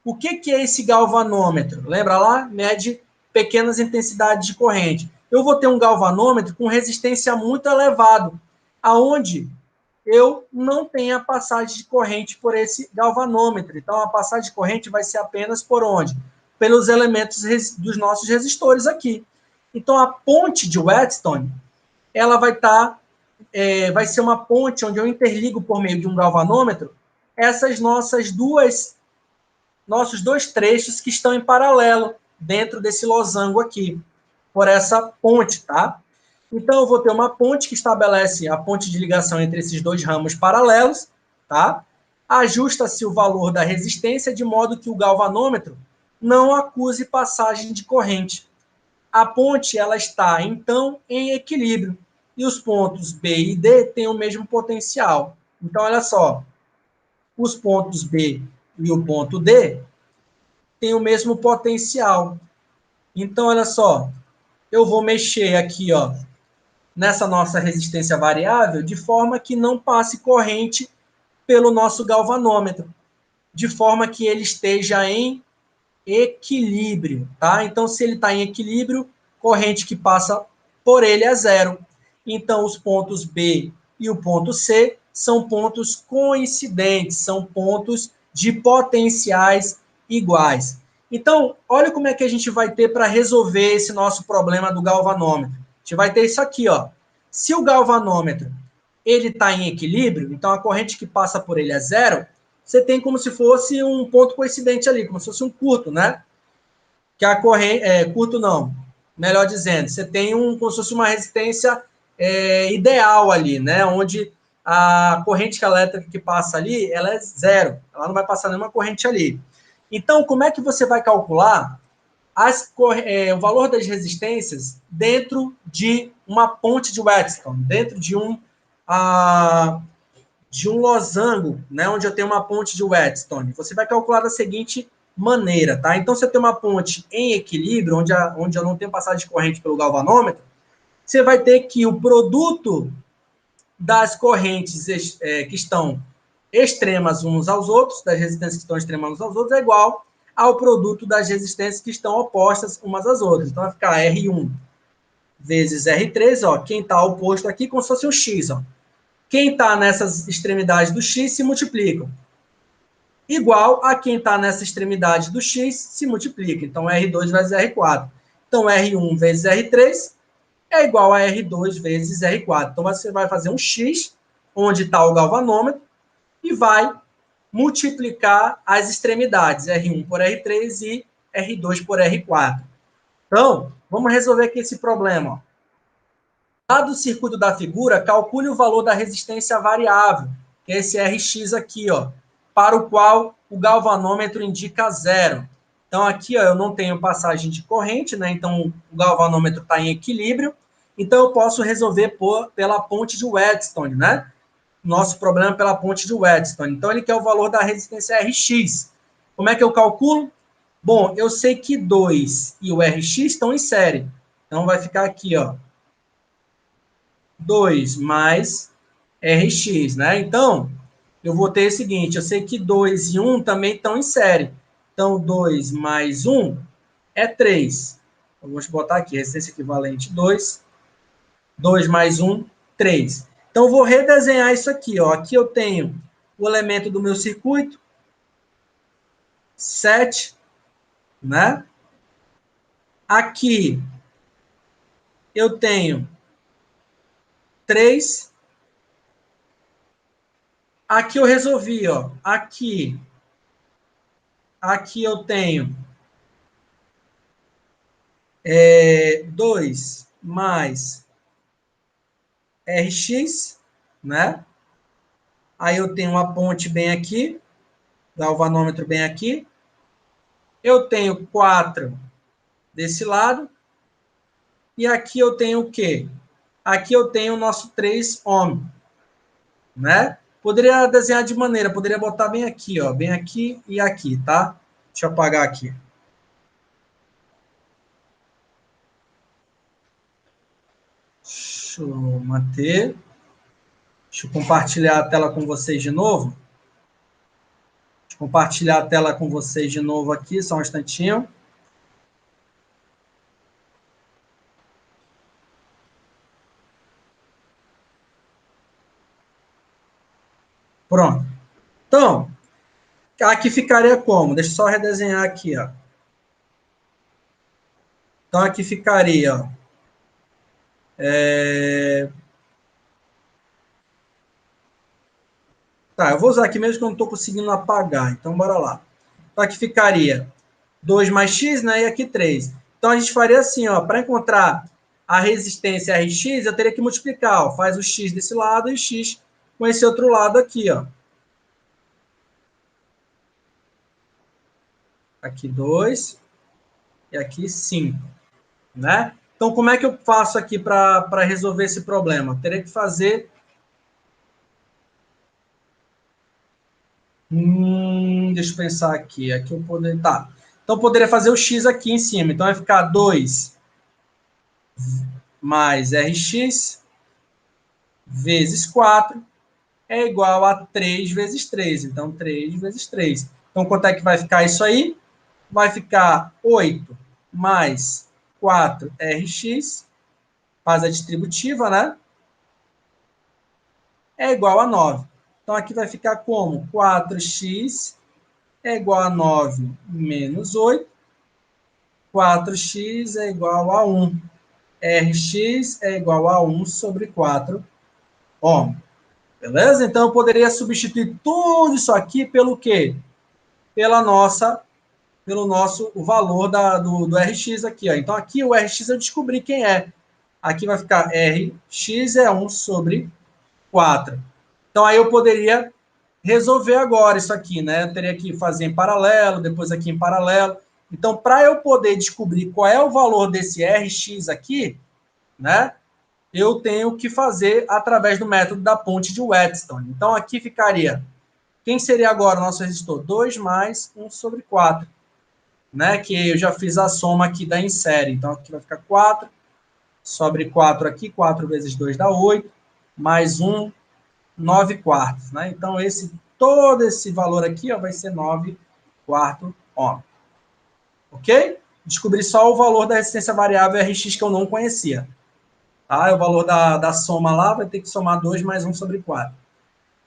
O que é esse galvanômetro? Lembra lá? Mede pequenas intensidades de corrente. Eu vou ter um galvanômetro com resistência muito elevada, aonde eu não tenho a passagem de corrente por esse galvanômetro. Então, a passagem de corrente vai ser apenas por onde? Pelos elementos dos nossos resistores aqui. Então, a ponte de Whetstone, ela vai estar, vai ser uma ponte onde eu interligo por meio de um galvanômetro essas nossos dois trechos que estão em paralelo dentro desse losango aqui, por essa ponte, tá? Então, eu vou ter uma ponte que estabelece a ponte de ligação entre esses dois ramos paralelos, tá? Ajusta-se o valor da resistência de modo que o galvanômetro não acuse passagem de corrente. A ponte ela está, então, em equilíbrio e os pontos B e D têm o mesmo potencial. Então, olha só, os pontos B e o ponto D têm o mesmo potencial. Então, olha só, eu vou mexer aqui, ó, nessa nossa resistência variável, de forma que não passe corrente pelo nosso galvanômetro, de forma que ele esteja em equilíbrio, tá? Então, se ele está em equilíbrio, corrente que passa por ele é zero. Então, os pontos B e o ponto C são pontos coincidentes, são pontos de potenciais iguais. Então, olha como é que a gente vai ter para resolver esse nosso problema do galvanômetro. A gente vai ter isso aqui, ó. Se o galvanômetro ele está em equilíbrio, então a corrente que passa por ele é zero, você tem como se fosse um ponto coincidente ali, como se fosse um curto, né? Que a corrente, curto não, melhor dizendo, você tem como se fosse uma resistência ideal ali, né? Onde a corrente elétrica que passa ali, ela é zero, ela não vai passar nenhuma corrente ali. Então, como é que você vai calcular o valor das resistências dentro de uma ponte de Whetstone, dentro de um losango, né, onde eu tenho uma ponte de Whetstone? Você vai calcular da seguinte maneira, tá? Então, se eu tenho uma ponte em equilíbrio, onde eu não tenho passagem de corrente pelo galvanômetro, você vai ter que o produto das correntes que estão extremas uns aos outros, das resistências que estão extremas uns aos outros, é igual ao produto das resistências que estão opostas umas às outras. Então, vai ficar R1 vezes R3, ó, quem está oposto aqui, como se fosse um X, ó. Quem está nessas extremidades do X se multiplicam. Igual a quem está nessa extremidade do X se multiplica. Então, R2 vezes R4. Então, R1 vezes R3 é igual a R2 vezes R4. Então, você vai fazer um X, onde está o galvanômetro, e vai multiplicar as extremidades, R1 por R3 e R2 por R4. Então, vamos resolver aqui esse problema. Dado o circuito da figura, calcule o valor da resistência variável, que é esse Rx aqui, ó, para o qual o galvanômetro indica zero. Então, aqui, ó, eu não tenho passagem de corrente, né? Então, o galvanômetro está em equilíbrio. Então, eu posso resolver pela ponte de Whetstone, né? Nosso problema é pela ponte de Whetstone. Então, ele quer o valor da resistência Rx. Como é que eu calculo? Bom, eu sei que 2 e o Rx estão em série. Então, vai ficar aqui, ó, 2 mais Rx, né? Então, eu vou ter o seguinte, eu sei que 2 e 1 também estão em série. Então, 2 mais 1 é 3. Eu vou botar aqui, resistência equivalente 2. 2 mais 1, 3. Então, eu vou redesenhar isso aqui, ó. Aqui eu tenho o elemento do meu circuito, 7, né? Aqui eu tenho 3. Aqui eu resolvi, ó. Aqui eu tenho 2 mais Rx, né? Aí eu tenho uma ponte bem aqui, galvanômetro bem aqui. Eu tenho 4 desse lado. E aqui eu tenho o quê? Aqui eu tenho o nosso 3 ohm, né? Poderia desenhar de maneira, poderia botar bem aqui, ó, bem aqui e aqui, tá? Deixa eu apagar aqui. Deixa eu manter. Deixa eu compartilhar a tela com vocês de novo. Deixa eu compartilhar a tela com vocês de novo aqui, só um instantinho. Pronto. Então, aqui ficaria como? Deixa eu só redesenhar aqui, ó. Então, aqui ficaria, ó. Tá, eu vou usar aqui mesmo que eu não estou conseguindo apagar. Então, bora lá. Então, aqui ficaria 2 mais x, né? E aqui 3. Então, a gente faria assim, ó. Para encontrar a resistência Rx, eu teria que multiplicar, ó. Faz o x desse lado e o x com esse outro lado aqui, ó. Aqui 2 e aqui 5, né? Então, como é que eu faço aqui para resolver esse problema? Eu teria que fazer... deixa eu pensar aqui. Aqui eu poderia... Tá. Então, eu poderia fazer o x aqui em cima. Então, vai ficar 2 mais Rx vezes 4 é igual a 3 vezes 3. Então, 3 vezes 3. Então, quanto é que vai ficar isso aí? Vai ficar 8 mais 4Rx, faz a distributiva, né? É igual a 9. Então, aqui vai ficar como? 4x é igual a 9 menos 8. 4x é igual a 1. Rx é igual a 1 sobre 4 ohm. Beleza? Então, eu poderia substituir tudo isso aqui pelo quê? Pelo nosso o valor do Rx aqui. Ó. Então, aqui o Rx eu descobri quem é. Aqui vai ficar Rx é 1 sobre 4. Então, aí eu poderia resolver agora isso aqui, né? Eu teria que fazer em paralelo, depois aqui em paralelo. Então, para eu poder descobrir qual é o valor desse Rx aqui, né? Eu tenho que fazer através do método da ponte de Wheatstone. Então, aqui ficaria... Quem seria agora o nosso resistor? 2 mais 1 sobre 4. Né? Que eu já fiz a soma aqui da em série. Então, aqui vai ficar 4 sobre 4 aqui. 4 vezes 2 dá 8. Mais 1, 9 quartos. Né? Então, todo esse valor aqui ó, vai ser 9 quartos ohm. Ok? Descobri só o valor da resistência variável Rx que eu não conhecia. Tá? O valor da soma lá vai ter que somar 2 mais 1 sobre 4.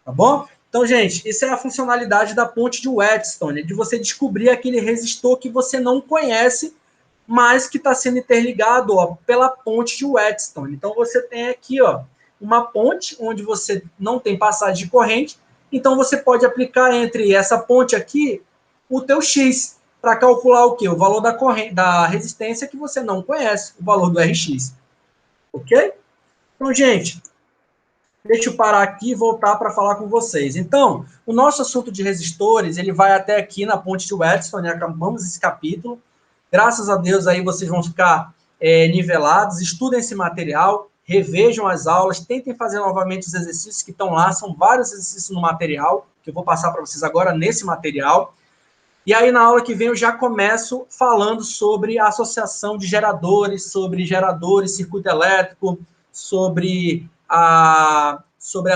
Tá bom? Então, gente, isso é a funcionalidade da ponte de Wheatstone, de você descobrir aquele resistor que você não conhece, mas que está sendo interligado ó, pela ponte de Wheatstone. Então, você tem aqui ó, uma ponte onde você não tem passagem de corrente, então você pode aplicar entre essa ponte aqui o teu X, para calcular o quê? O valor da, corrente, da resistência que você não conhece, o valor do Rx. Ok? Então, gente, deixa eu parar aqui e voltar para falar com vocês. Então, o nosso assunto de resistores, ele vai até aqui na ponte de Wheatstone, né? Acabamos esse capítulo. Graças a Deus aí vocês vão ficar nivelados, estudem esse material, revejam as aulas, tentem fazer novamente os exercícios que estão lá, são vários exercícios no material, que eu vou passar para vocês agora nesse material. E aí, na aula que vem, eu já começo falando sobre a associação de geradores, circuito elétrico, sobre a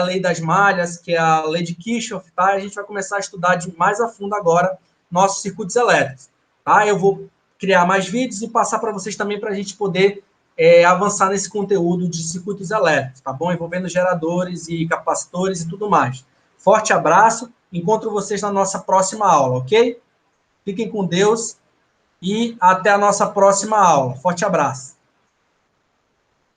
lei das malhas, que é a lei de Kirchhoff, tá? A gente vai começar a estudar mais a fundo agora nossos circuitos elétricos, tá? Eu vou criar mais vídeos e passar para vocês também para a gente poder avançar nesse conteúdo de circuitos elétricos, tá bom? Envolvendo geradores e capacitores e tudo mais. Forte abraço, encontro vocês na nossa próxima aula, ok? Fiquem com Deus e até a nossa próxima aula. Forte abraço.